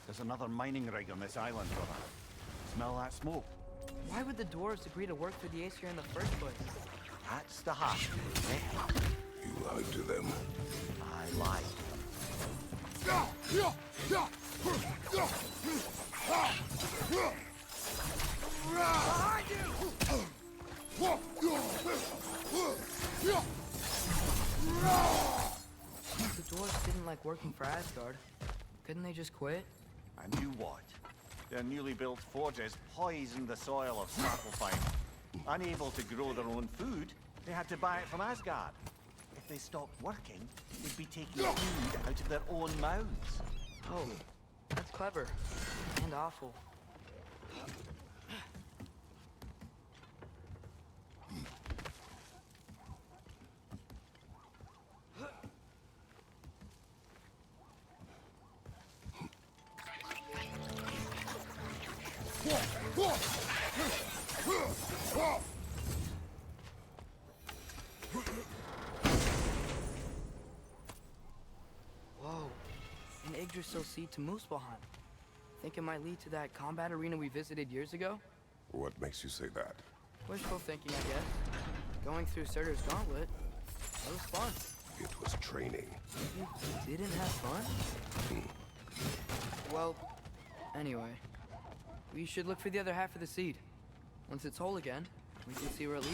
There's another mining rig on this island, brother. Smell that smoke? Why would the dwarves agree to work for the Aesir in the first place? That's the heart, eh? You lied to them. I lied. Behind you! If the dwarves didn't like working for Asgard, couldn't they just quit? And you what? Their newly built forges poisoned the soil of Svartalfheim. Unable to grow their own food, they had to buy it from Asgard. If they stopped working, they'd be taking food out of their own mouths. Oh, that's clever. And awful. Whoa, an Yggdrasil seed to Muspelheim. Think it might lead to that combat arena we visited years ago? What makes you say that? Wishful thinking, I guess. Going through Surtur's gauntlet, it was fun. It was training. You didn't have fun? Well, anyway, we should look for the other half of the seed. Once it's whole again, we can see where it leads.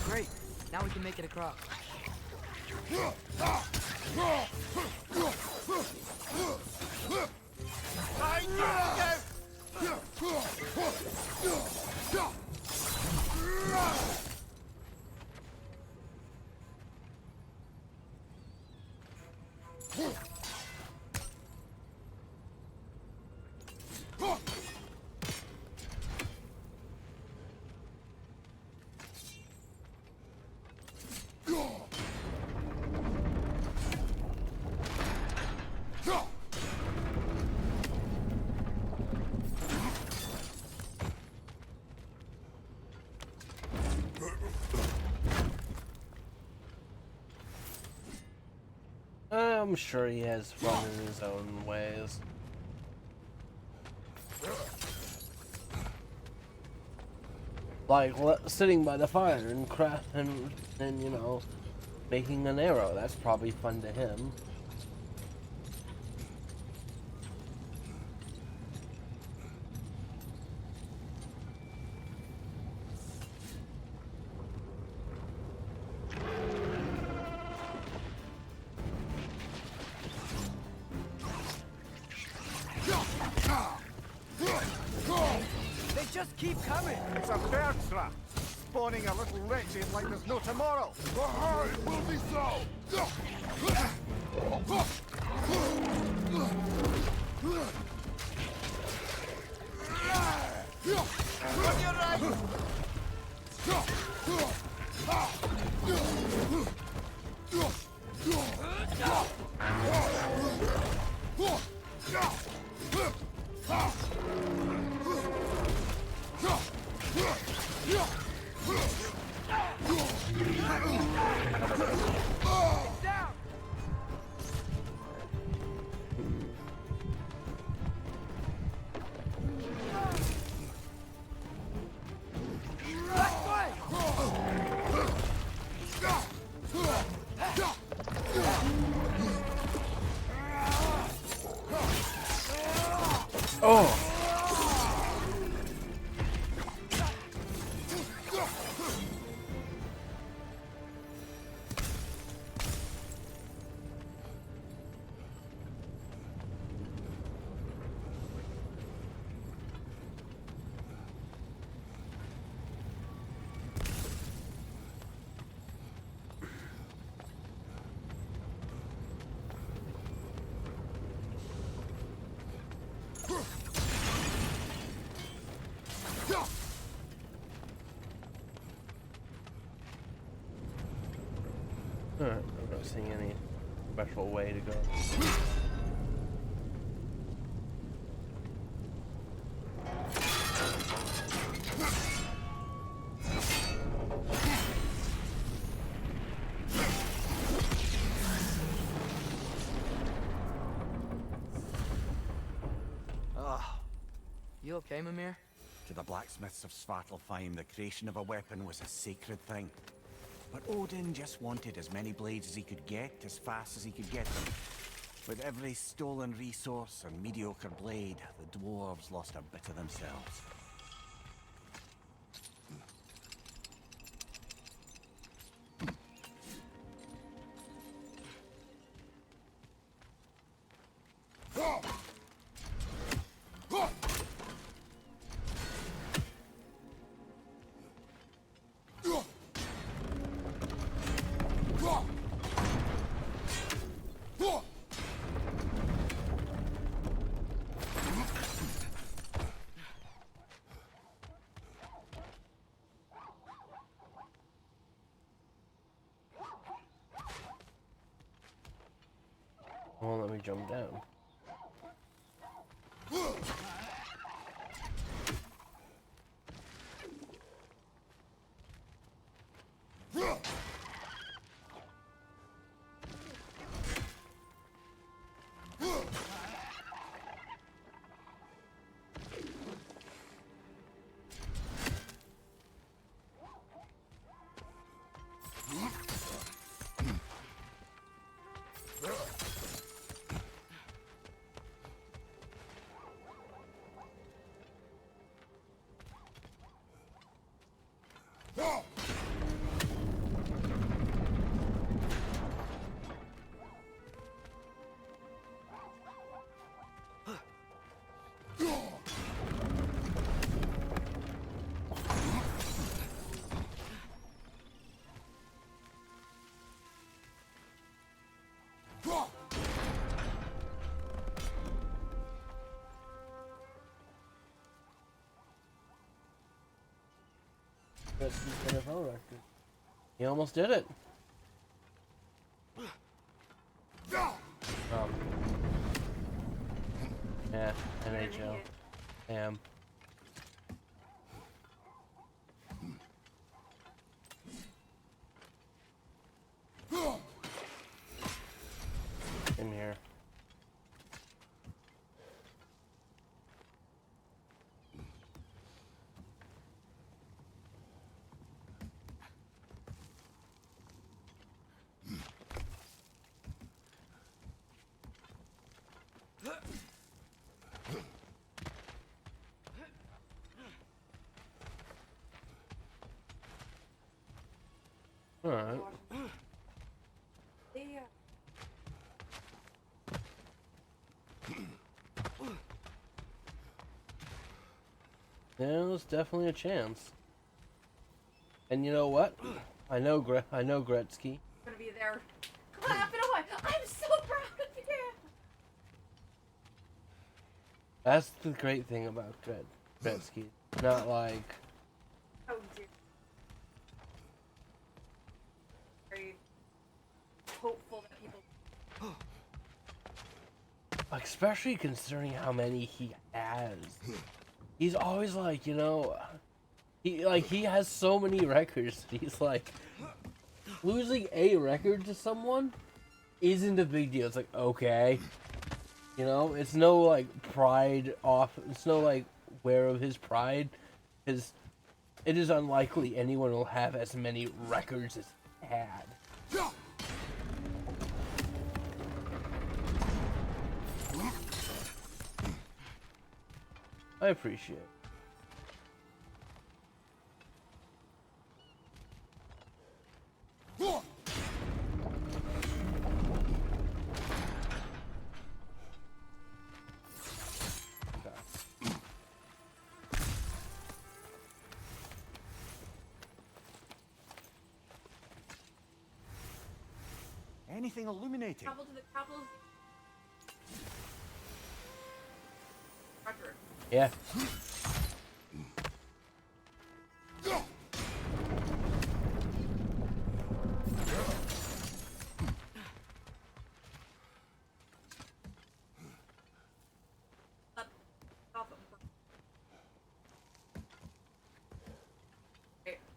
Great, now we can make it across. I'm sure he has fun in his own ways. Like sitting by the fire and and you know, making an arrow. That's probably fun to him. They just keep coming! It's a bird trap, spawning a little wretched like there's no tomorrow. It will be so! On your right! Down! Left way! Oh! I'm not seeing any special way to go. You okay, Mimir? To the blacksmiths of Svartalfheim, the creation of a weapon was a sacred thing. But Odin just wanted as many blades as he could get, as fast as he could get them. With every stolen resource and mediocre blade, the dwarves lost a bit of themselves. Well, let me jump down. That's the NFL record. He almost did it. Yeah, NHL. Damn. In here. Alright. There's definitely a chance. And you know what? I know Gretzky. Gonna be there. Clap it away. I'm so proud of you. That's the great thing about Gretzky. Not like... Oh dear. Very hopeful that people. Especially considering how many he has. He's always like, you know, he has so many records. He's like, losing a record to someone isn't a big deal. It's like, okay, you know, it's no like pride off. It's no like wear of his pride, because it is unlikely anyone will have as many records as he had. I appreciate it. Anything illuminating? Travel to the capital. Roger. Yeah.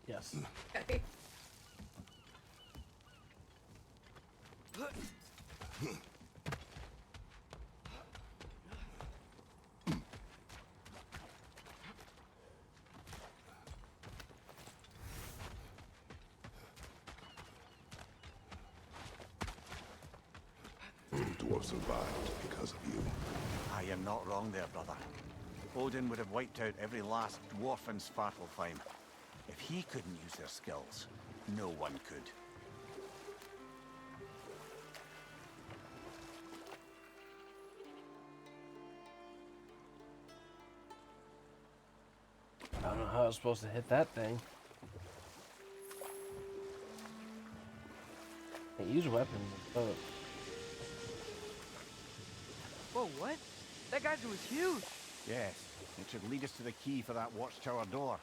Yes. Okay. The dwarf survived because of you. I am not wrong there, brother. Odin would have wiped out every last dwarf in Svartalfheim. If he couldn't use their skills, no one could. I don't know how I was supposed to hit that thing. Can't use weapons. Oh. Whoa, what? That geyser was huge. Yes, it should lead us to the key for that watchtower door.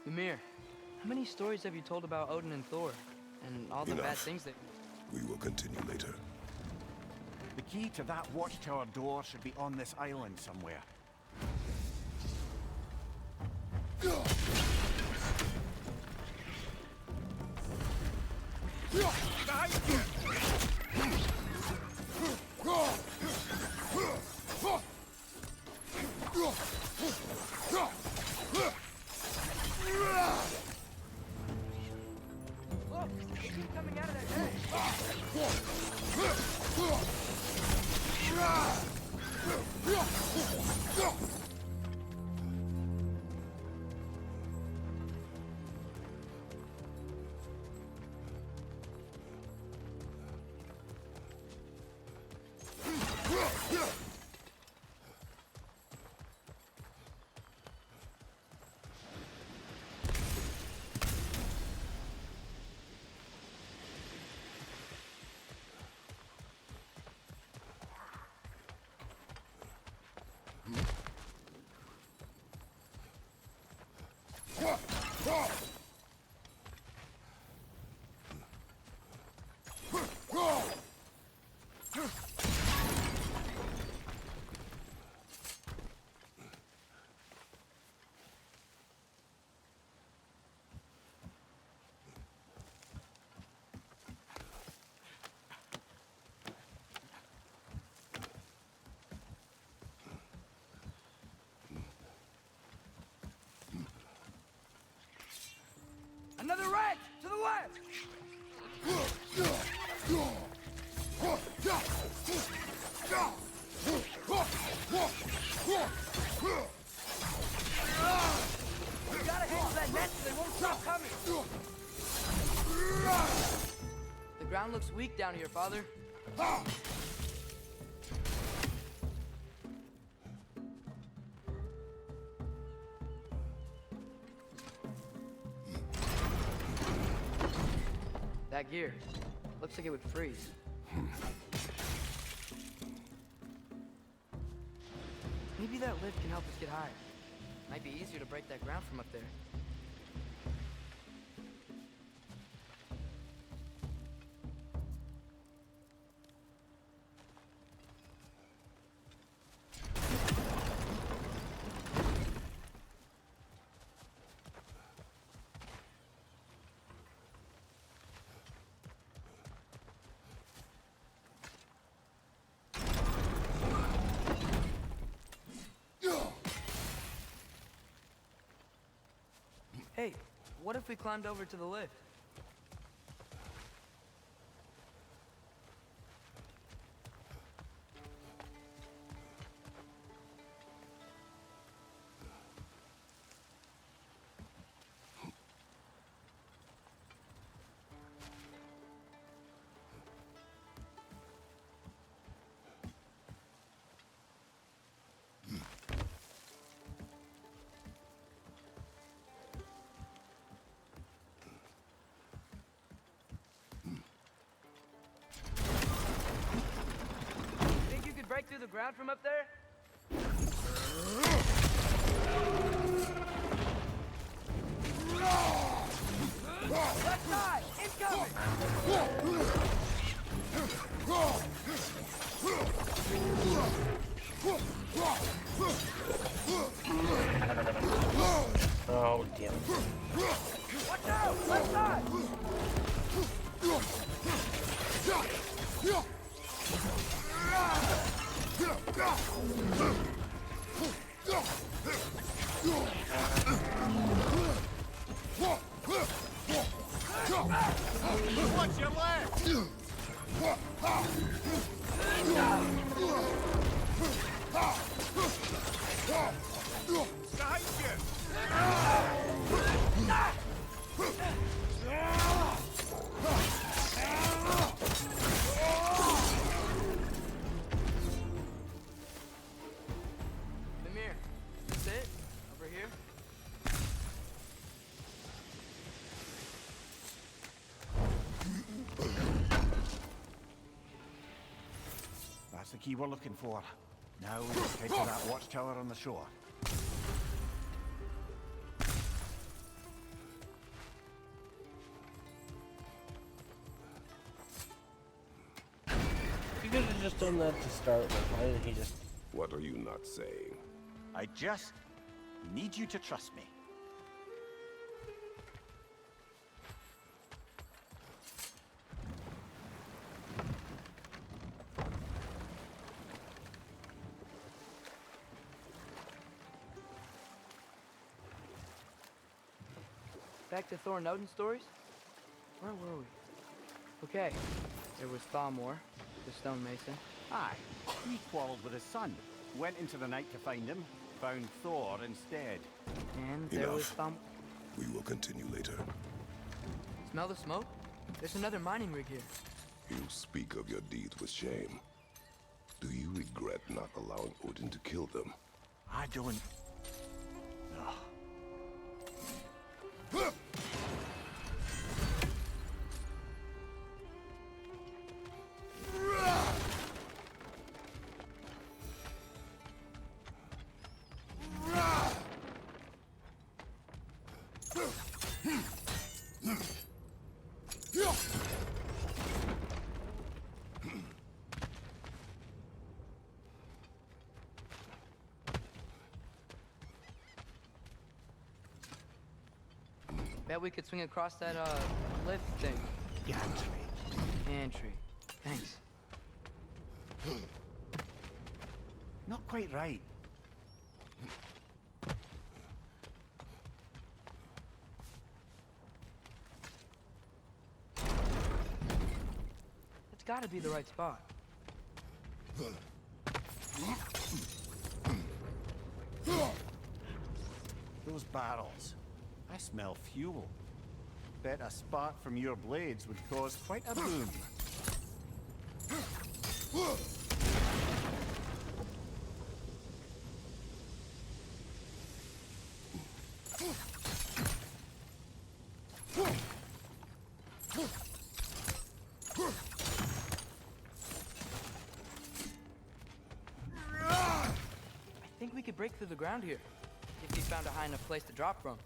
Ymir, how many stories have you told about Odin and Thor? And all the bad Enough. things they... We will continue later. The key to that watchtower door should be on this island somewhere. Look, they keep coming out of that cave. Another rat! To the left! We gotta handle that net so they won't stop coming! The ground looks weak down here, Father. That gear. Looks like it would freeze. Maybe that lift can help us get higher. Might be easier to break that ground from up there. Hey, what if we climbed over to the lift? Think you could break through the ground from up there? Left side! Incoming! Oh, damn it. Watch out! Left side! Watch your left! Behind you! Mimir, that's it? Over here? That's the key we're looking for. Now, let's head to that watchtower on the shore. You could have just done that to start with. Why didn't he just... What are you not saying? I just need you to trust me. Back to Thor and Odin stories? Where were we? Okay, there was Thalmor, the stonemason. Aye, he quarreled with his son. Went into the night to find him. Found Thor instead. And there was Enough. We will continue later. Smell the smoke? There's another mining rig here. You speak of your deeds with shame. Do you regret not allowing Odin to kill them? I don't... Ugh. Bet we could swing across that, lift thing. Entry. Thanks. Not quite right. It's gotta be the right spot. Those barrels. I smell fuel. Bet a spark from your blades would cause quite a boom. I think we could break through the ground here, if you found a high enough place to drop from.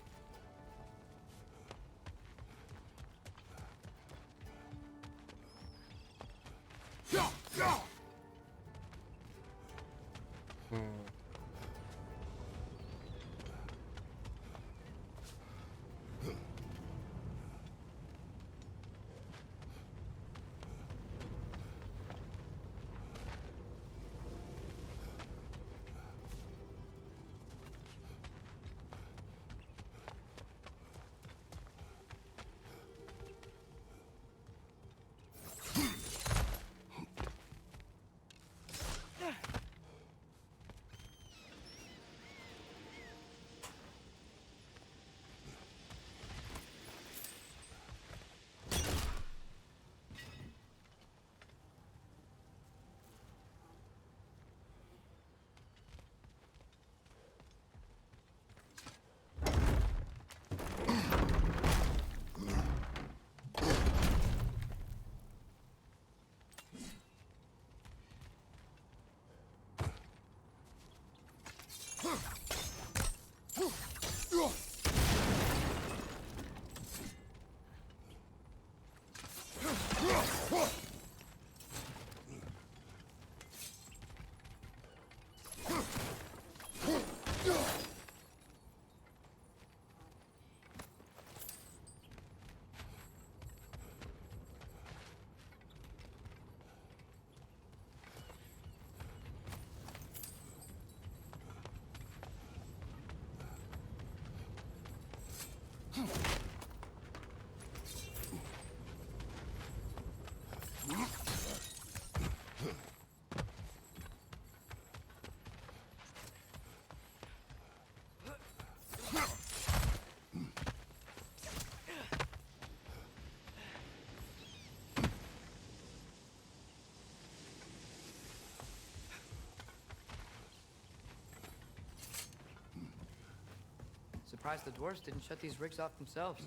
Surprised the dwarves didn't shut these rigs off themselves.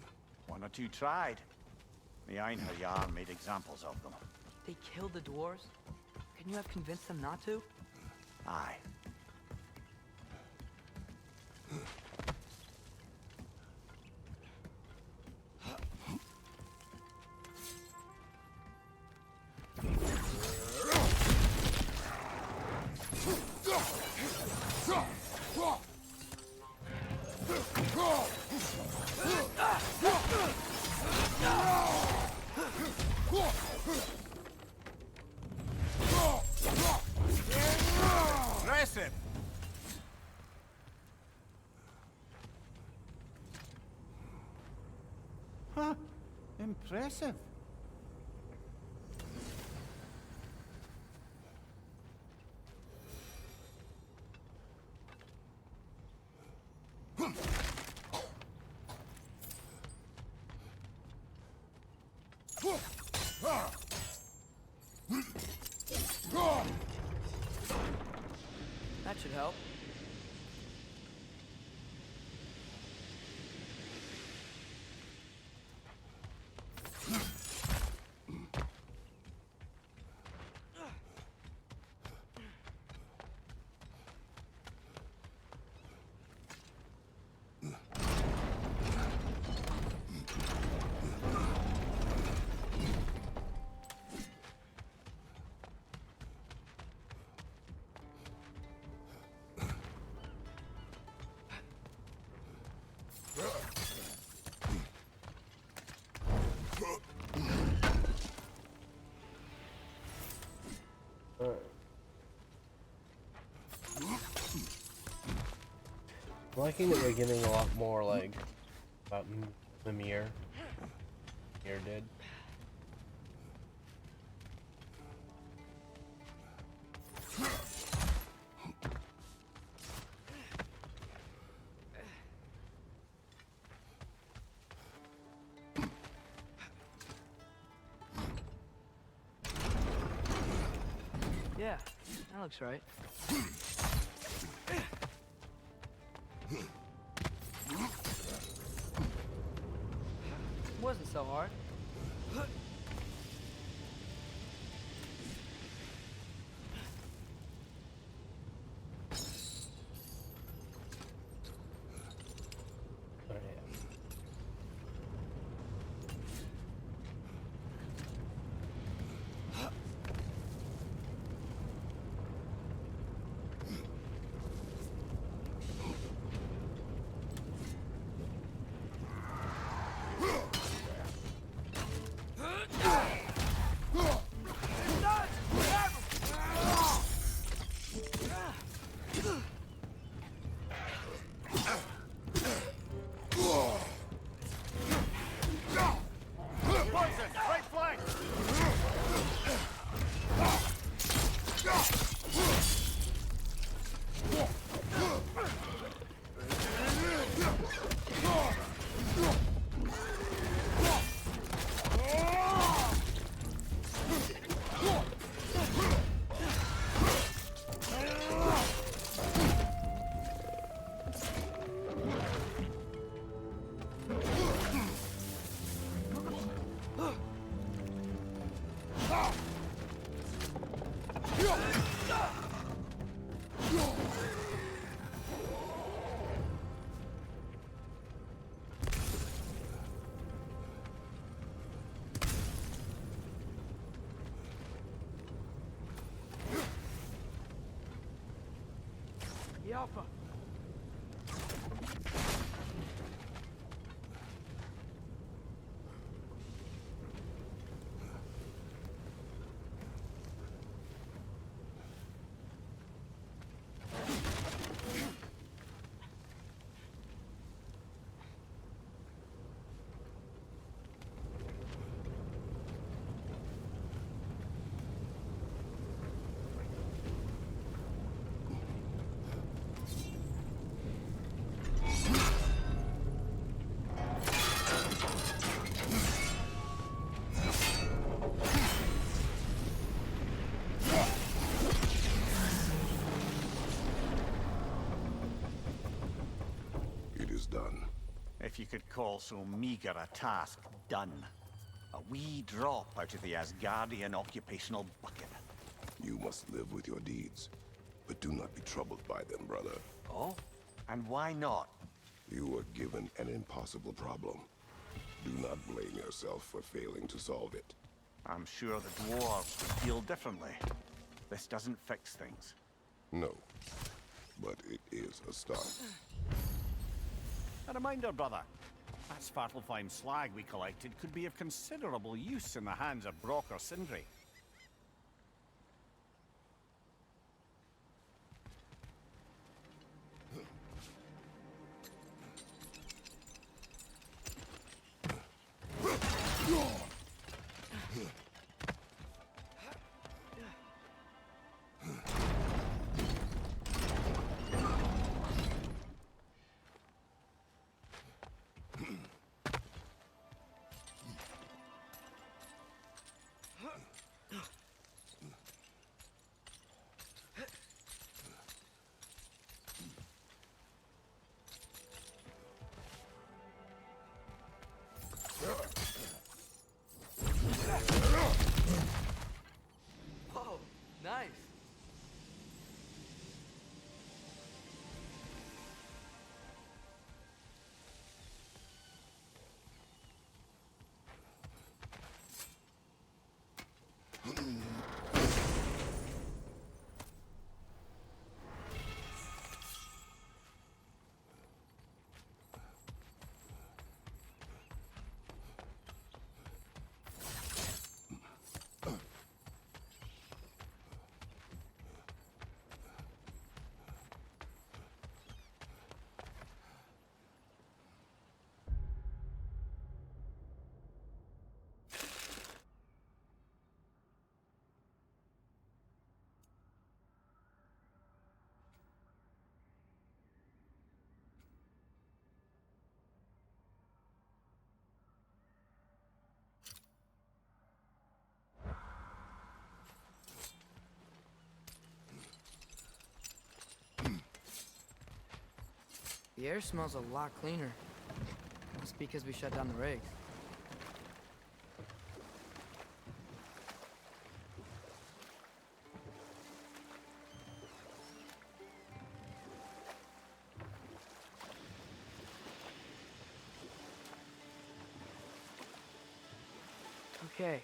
One or two tried. The Einherjar made examples of them. They killed the dwarves? Couldn't you have convinced them not to? Aye. Impressive! Huh? Impressive. That should help. I'm liking that we're getting a lot more, like, about Mimir. Mimir did. Yeah, that looks right. Wasn't so hard. Oh, yeah. Poison! Right flank! The Alpha. if you could call so meager a task done. A wee drop out of the Asgardian occupational bucket. You must live with your deeds, but do not be troubled by them, brother. Oh? And why not? You were given an impossible problem. Do not blame yourself for failing to solve it. I'm sure the dwarves would feel differently. This doesn't fix things. No, but it is a start. A reminder, brother. That Svartalfheim slag we collected could be of considerable use in the hands of Brock or Sindri. Whoa, nice. The air smells a lot cleaner. Must be because we shut down the rigs. Okay,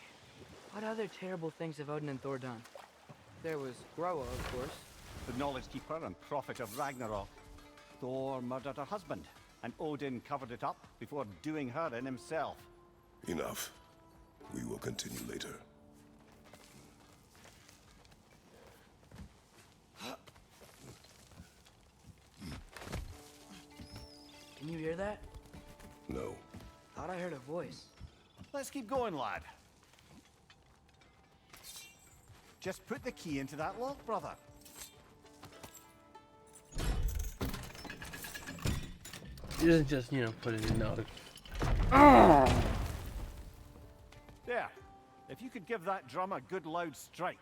what other terrible things have Odin and Thor done? There was Groa, of course. The knowledge keeper and prophet of Ragnarok. Thor murdered her husband, and Odin covered it up before doing her in himself. Enough. We will continue later. Can you hear that? No. Thought I heard a voice. Let's keep going, lad. Just put the key into that lock, brother. He doesn't just, you know, put it in now. There. If you could give that drum a good loud strike.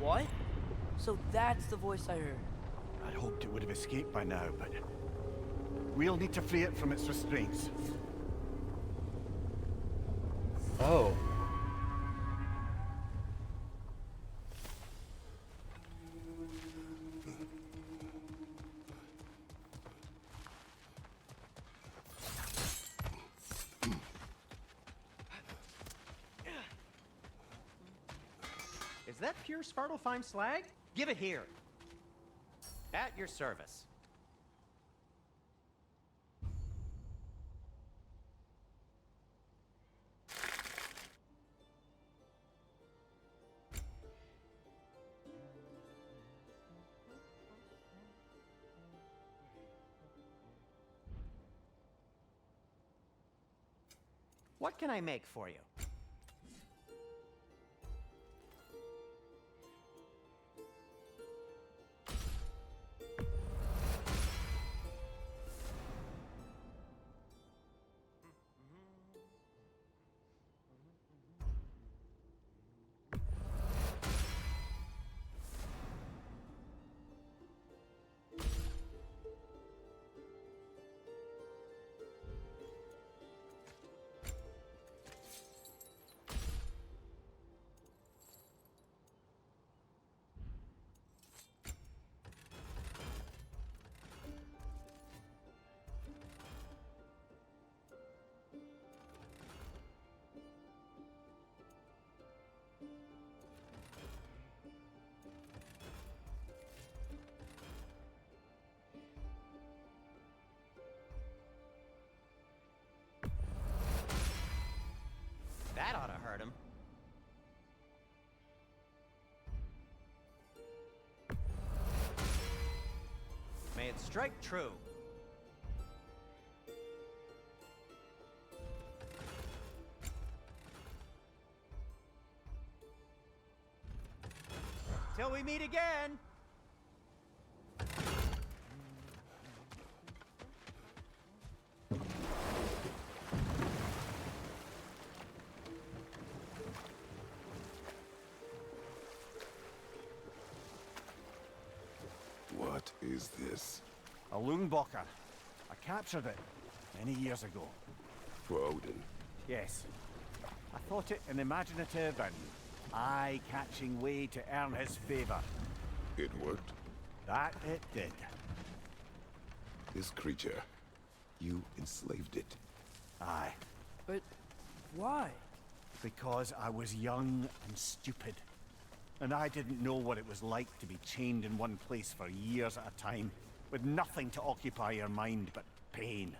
What? So that's the voice I heard. I'd hoped it would have escaped by now, but we'll need to free it from its restraints. Oh. Is that pure Svartalfheim slag? Give it here. At your service. What can I make for you? That ought to hurt him. May it strike true. Till we meet again. What is this? A Lungbocker. I captured it many years ago. For Odin. Yes. I thought it an imaginative and eye-catching way to earn his favor. It worked? That it did. This creature, you enslaved it. Aye. But why? Because I was young and stupid. And I didn't know what it was like to be chained in one place for years at a time, with nothing to occupy your mind but pain.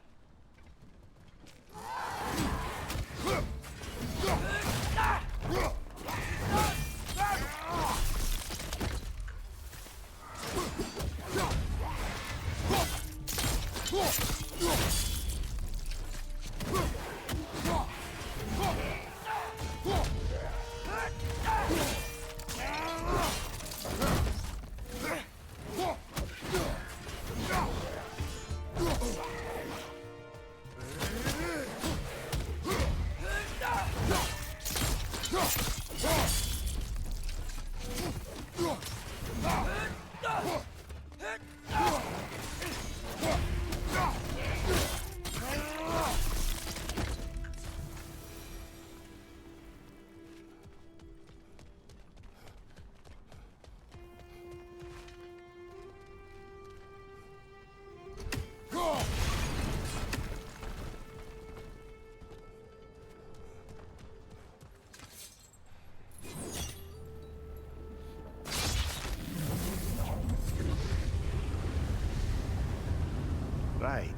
Right.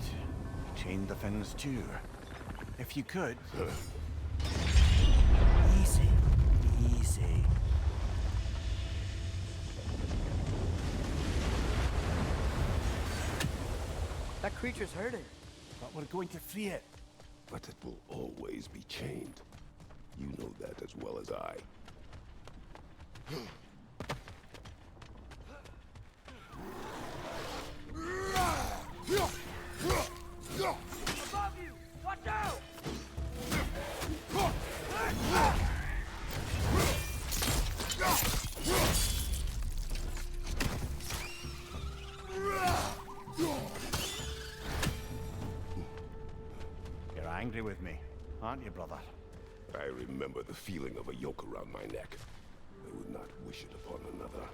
Chain the fins too. If you could. Easy. Easy. That creature's hurting. But we're going to free it. But it will always be chained. You know that as well as I. Above you! Watch out! You're angry with me, aren't you, brother? I remember the feeling of a yoke around my neck. I would not wish it upon another.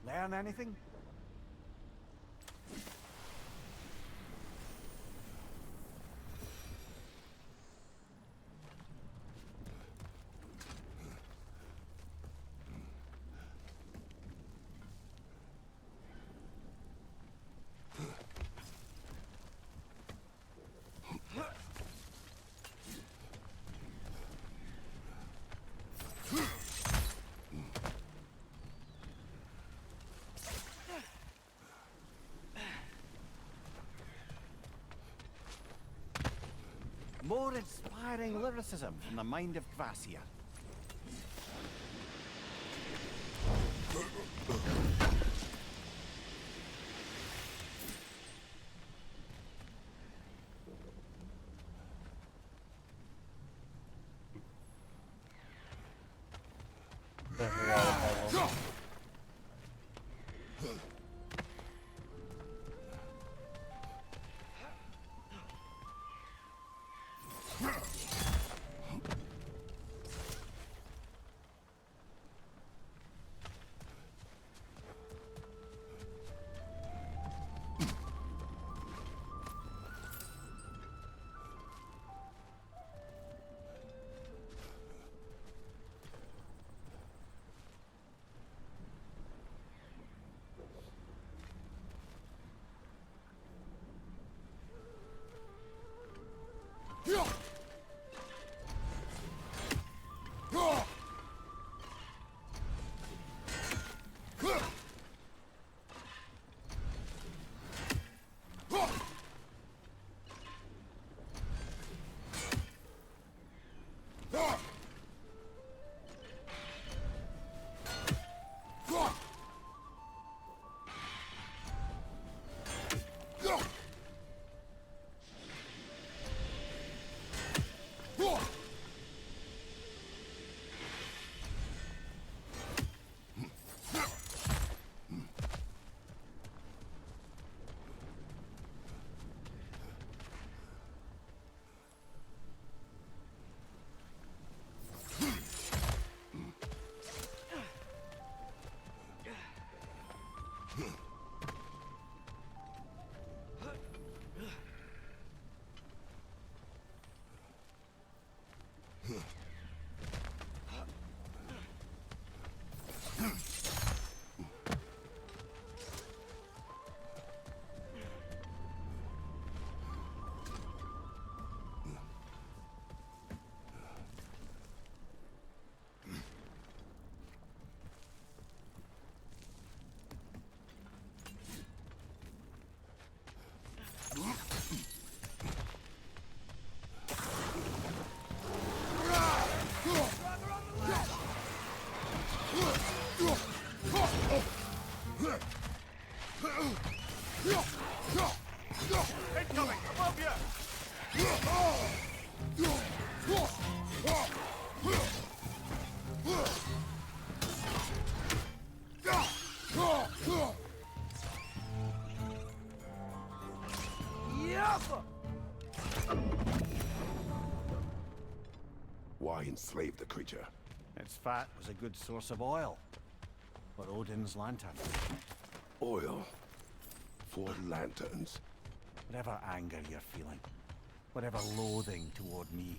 Learn anything? More inspiring lyricism from the mind of Gracia. Incoming! Above Why enslave the creature? Its fat was a good source of oil for Odin's lantern. Oil. For lanterns. Whatever anger you're feeling, whatever loathing toward me,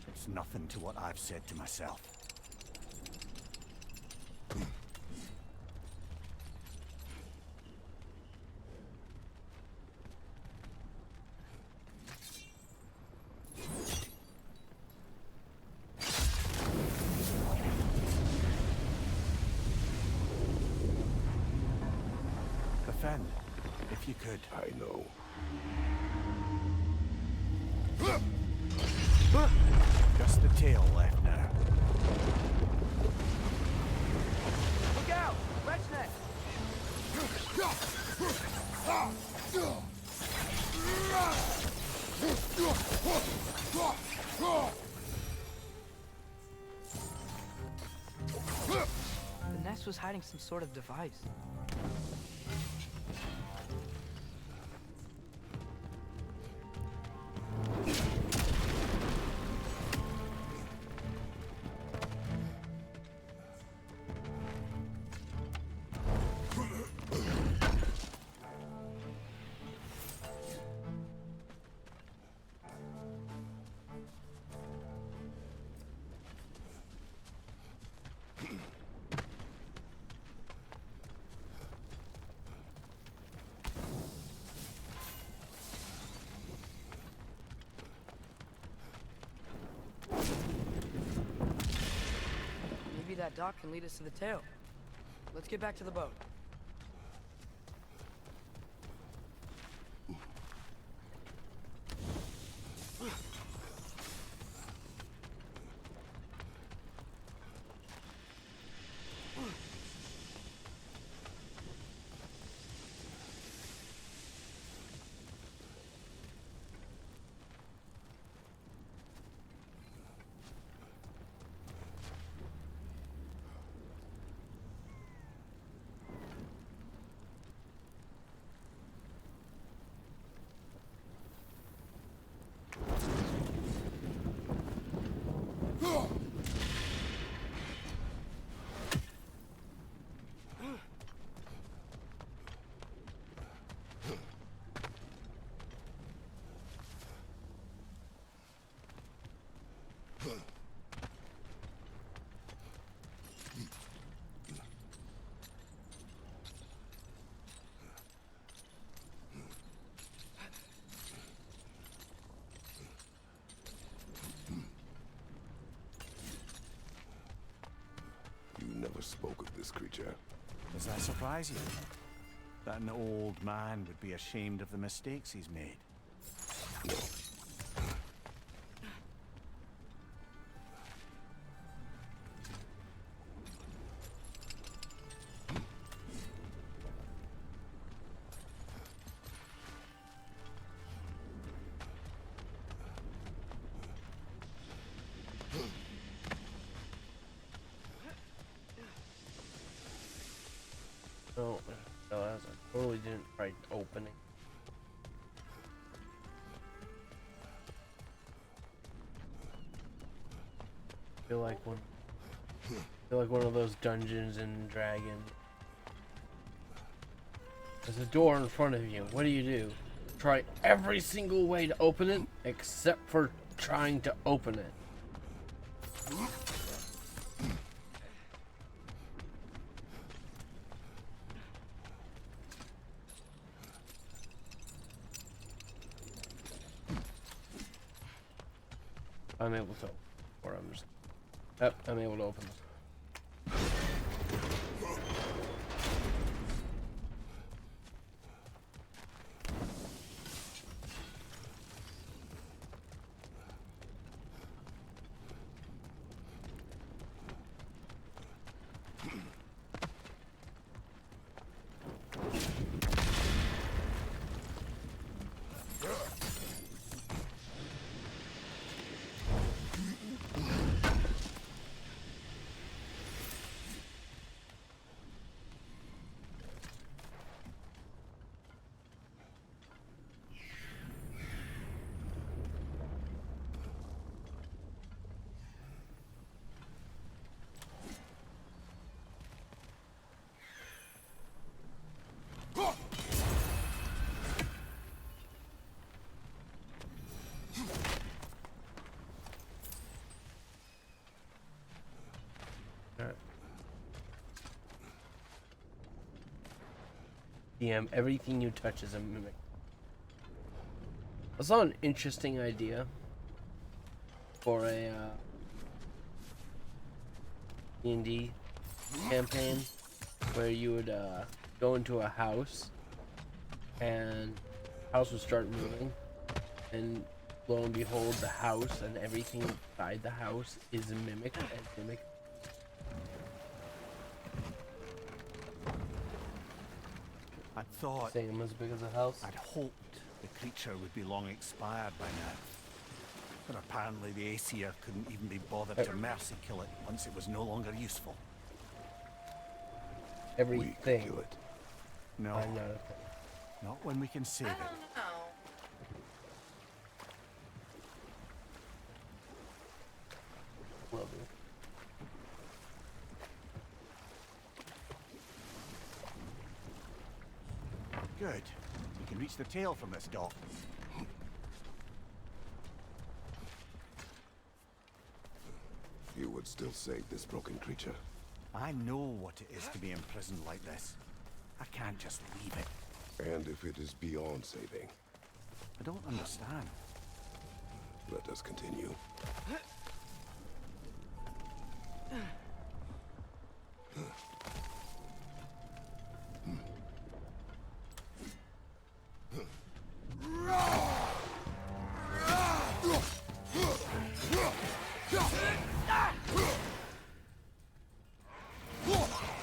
it's nothing to what I've said to myself. Defend, if you could. I know. Just the tail left now. Look out! Wretch neck! The nest was hiding some sort of device. Maybe that dock can lead us to the tail. Let's get back to the boat. that surprise you? That an old man would be ashamed of the mistakes he's made? No. No, I totally didn't try opening. Feel like one of those Dungeons and Dragons. There's a door in front of you. What do? Try every single way to open it, except for trying to open it. I'm able to, or I'm just, yep, I'm able to open this. DM, everything you touch is a mimic. I saw an interesting idea for a D&D campaign where you would go into a house and the house would start moving, and lo and behold, the house and everything inside the house is mimicked and mimicked. I thought... Same as big as a house. I'd hoped the creature would be long expired by now. But apparently the Aesir couldn't even be bothered to mercy kill it once it was no longer useful. Everything. We could kill it. No, I'm not a thing. not when we can save it. know. Love you. Good. We can reach the tail from this dock. You would still save this broken creature. I know what it is to be imprisoned like this. I can't just leave it. And if it is beyond saving, I don't understand. let us continue.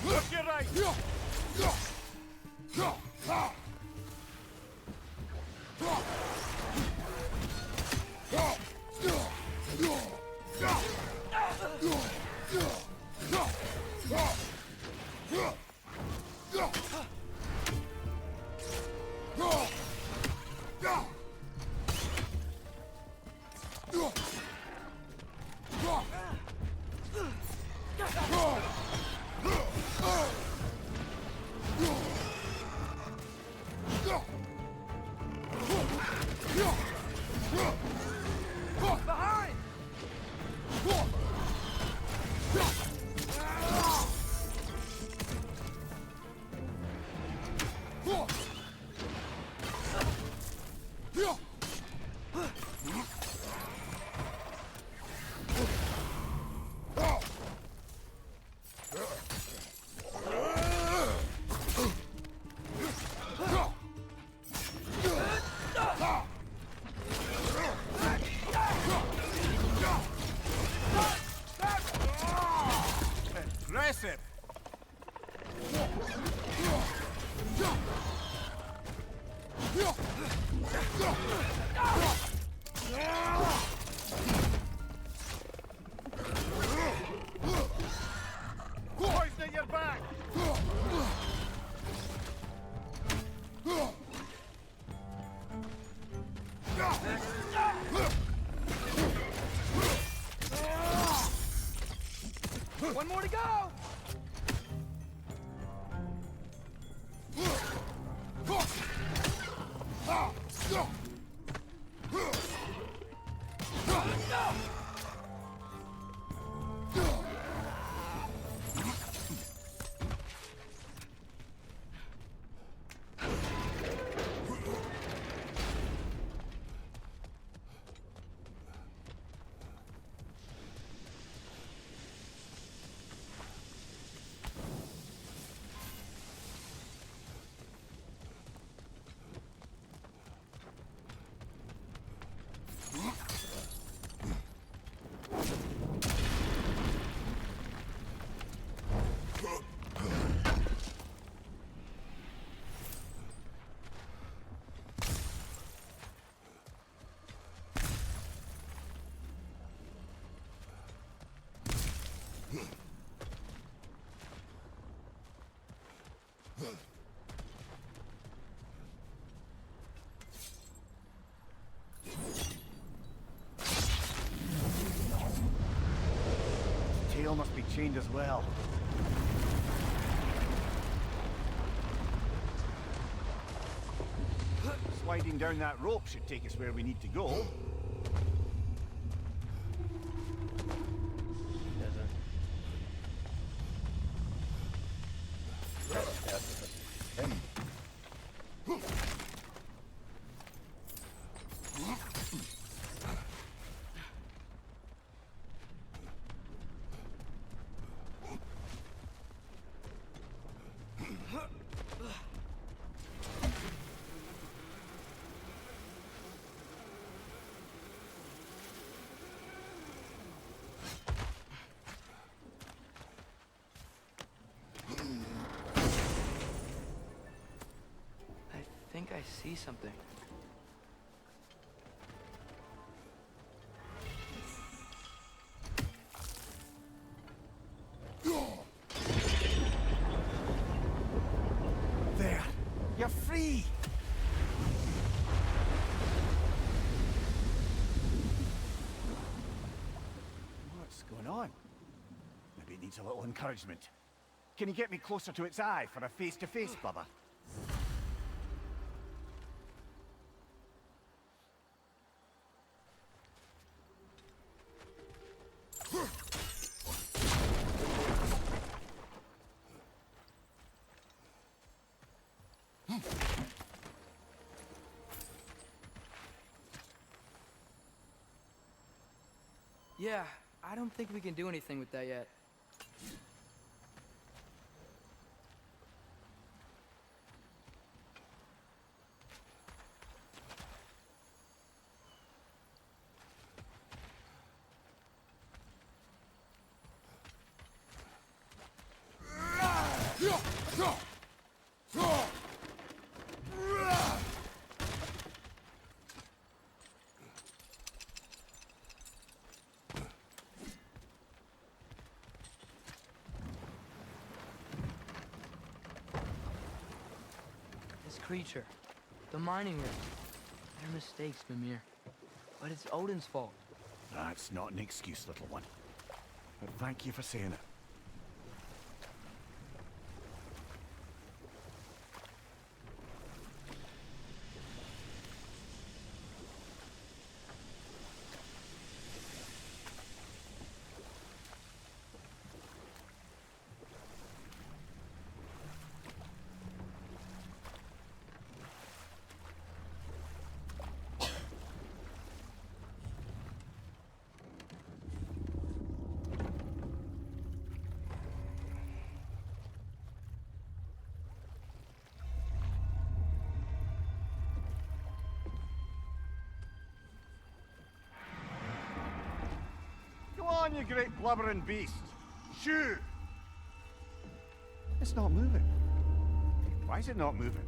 Look your right! Poison at your back! One more to go! Tail must be chained as well. Sliding down that rope should take us where we need to go. I think I see something. There! You're free! What's going on? Maybe it needs a little encouragement. Can you get me closer to its eye for a face-to-face, brother? Yeah, I don't think we can do anything with that yet. This creature, the mining rig. They're mistakes, Mimir. But it's Odin's fault. That's not an excuse, little one. But thank you for saying it. Come on, you great blubbering beast! Shoo! It's not moving. Why is it not moving?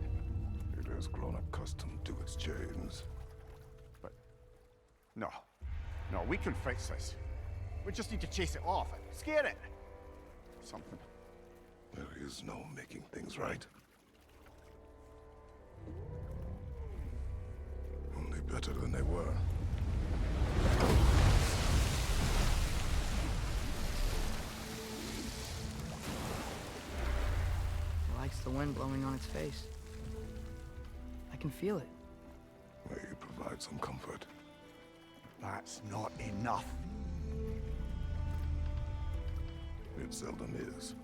It has grown accustomed to its chains. No. No, we can fix this. We just need to chase it off and scare it. Something. There is no making things right. Only better than they were. It likes the wind blowing on its face. I can feel it. May you provide some comfort. That's not enough. It seldom is.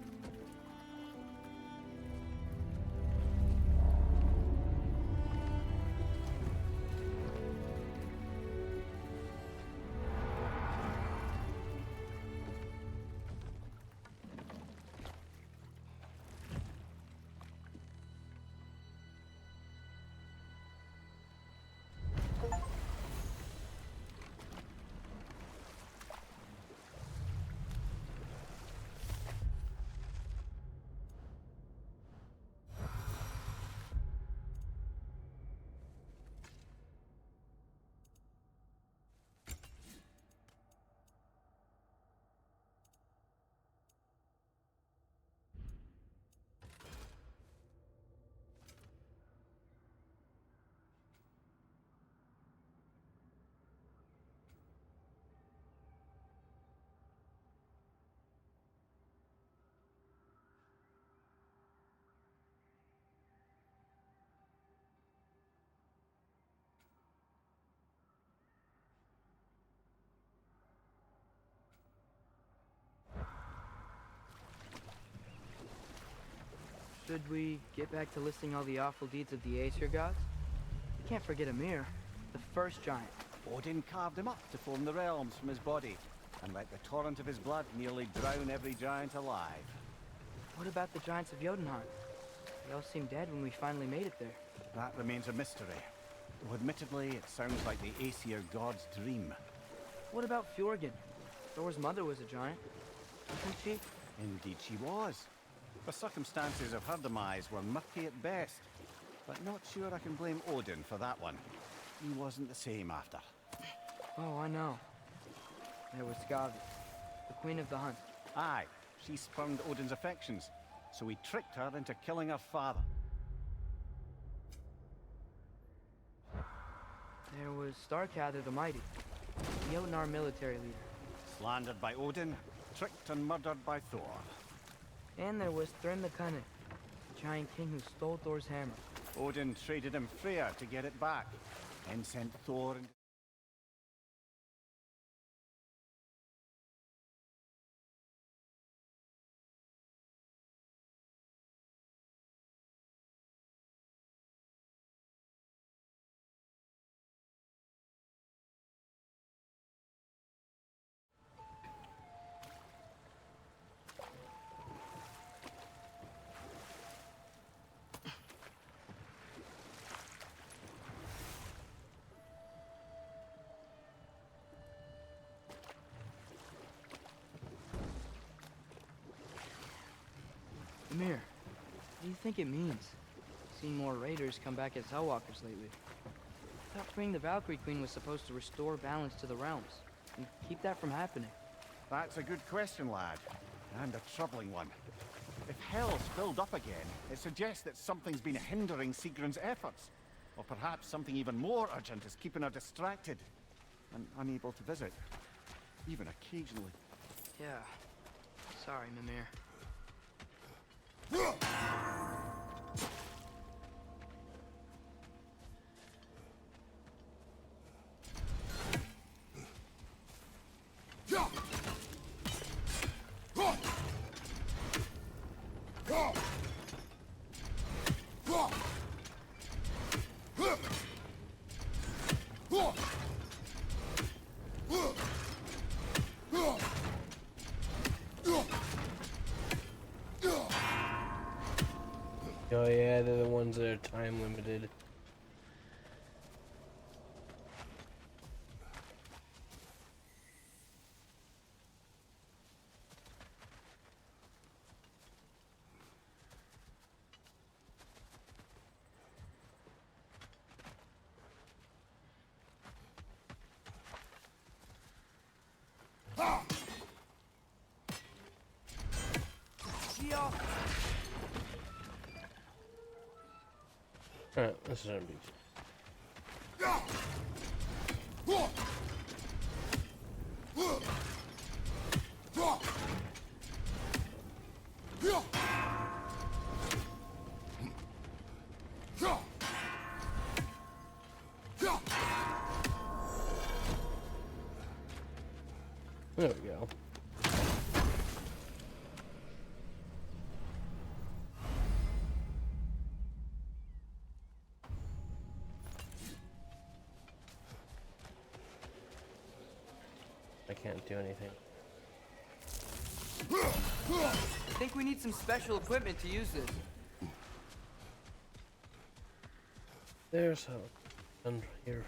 Should we get back to listing all the awful deeds of the Aesir gods? We can't forget Ymir, the first giant. Odin carved him up to form the realms from his body, and let the torrent of his blood nearly drown every giant alive. What about the giants of Jotunheim? They all seemed dead when we finally made it there. That remains a mystery. Though admittedly, it sounds like the Aesir god's dream. What about Fjorgyn? Thor's mother was a giant, wasn't she? Indeed she was. The circumstances of her demise were murky at best, but not sure I can blame Odin for that one. He wasn't the same after. Oh, I know. There was Skavi, the queen of the hunt. Aye, she spurned Odin's affections, so he tricked her into killing her father. There was Starkadr the Mighty, the Jotnar military leader. Slandered by Odin, tricked and murdered by Thor. And there was Thrym the Cunning, the giant king who stole Thor's hammer. Odin traded him Freya to get it back, and sent Thor and... Ymir, what do you think it means? Seen more raiders come back as Hellwalkers lately. I thought freeing the Valkyrie Queen was supposed to restore balance to the realms, and keep that from happening. That's a good question, lad. And a troubling one. If hell's filled up again, it suggests that something's been hindering Sigrun's efforts. Or perhaps something even more urgent is keeping her distracted and unable to visit. Even occasionally. Yeah. Sorry, Mimir. Oh yeah, they're the ones that are time limited. Alright, this shouldn't be. There we go. I can't do anything. I think we need some special equipment to use this. There's how done here.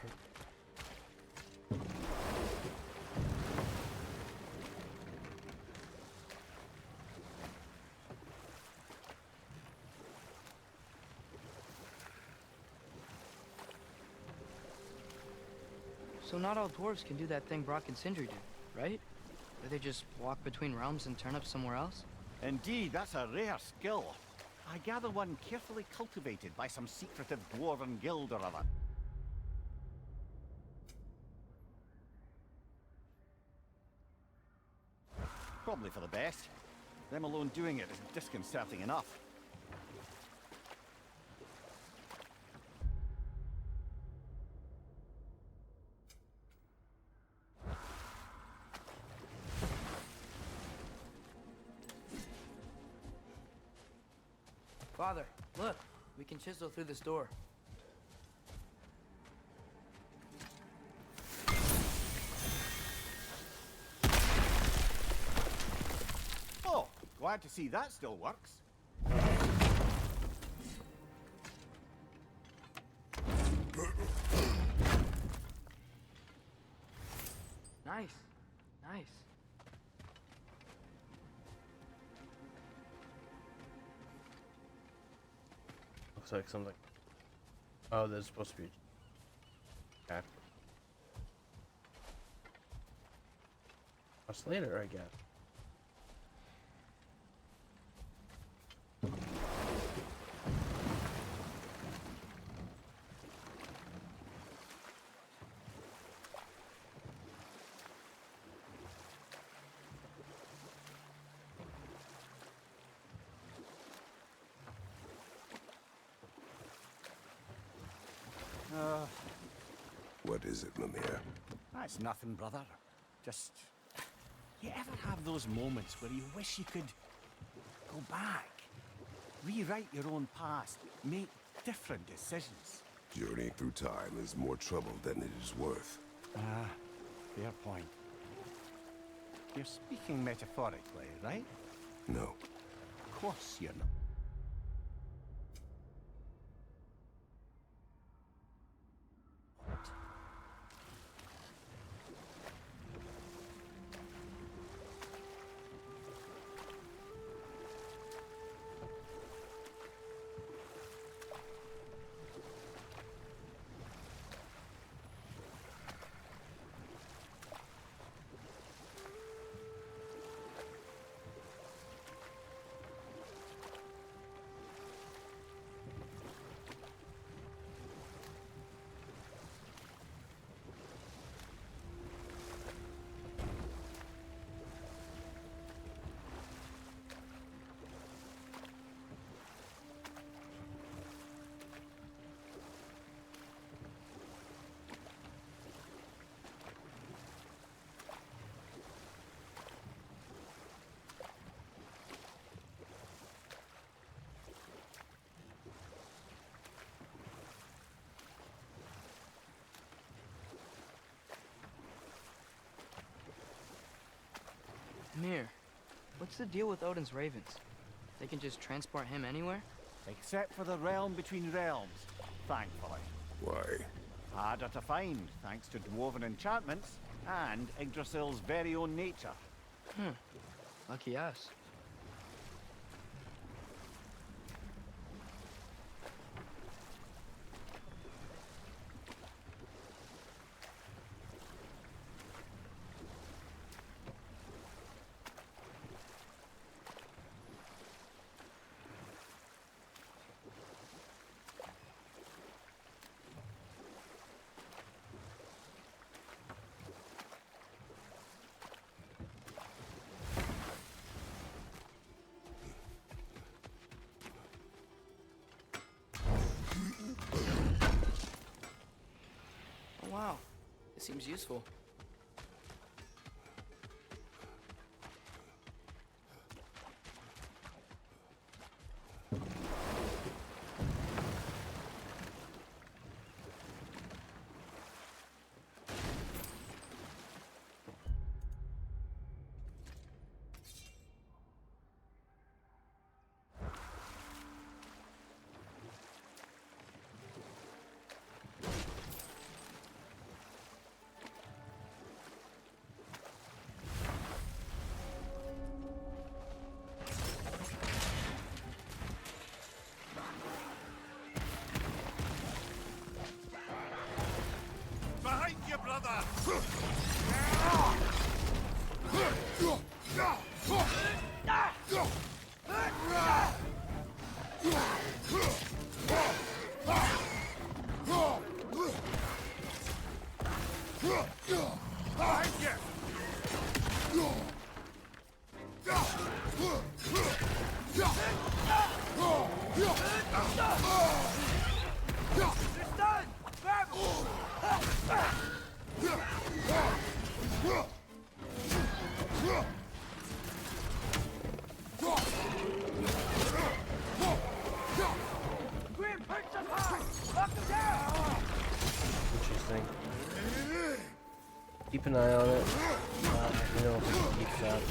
So not all dwarves can do that thing Brock and Sindri do, right? Where they just walk between realms and turn up somewhere else? Indeed, that's a rare skill. I gather one carefully cultivated by some secretive dwarven guild or other. Probably for the best. Them alone doing it is disconcerting enough. Father, look. We can chisel through this door. Oh, glad to see that still works. Nice. Nice. Looks like something. Oh, there's supposed to be. Okay. That's later, I guess. What is it, Mimir? That's nothing, brother. Just... You ever have those moments where you wish you could go back? Rewrite your own past, make different decisions? Journeying through time is more trouble than it is worth. Ah, fair point. You're speaking metaphorically, right? No. Of course you're not. Mir, what's the deal with Odin's ravens? They can just transport him anywhere? Except for the realm between realms, thankfully. Why? Harder to find, thanks to dwarven enchantments and Yggdrasil's very own nature. Lucky us. It seems useful. Behind you, brother! Behind It's done! Grab him! Grim, perch up high! Knock him down! Interesting. Keep an eye on it. You know, if it keeps up.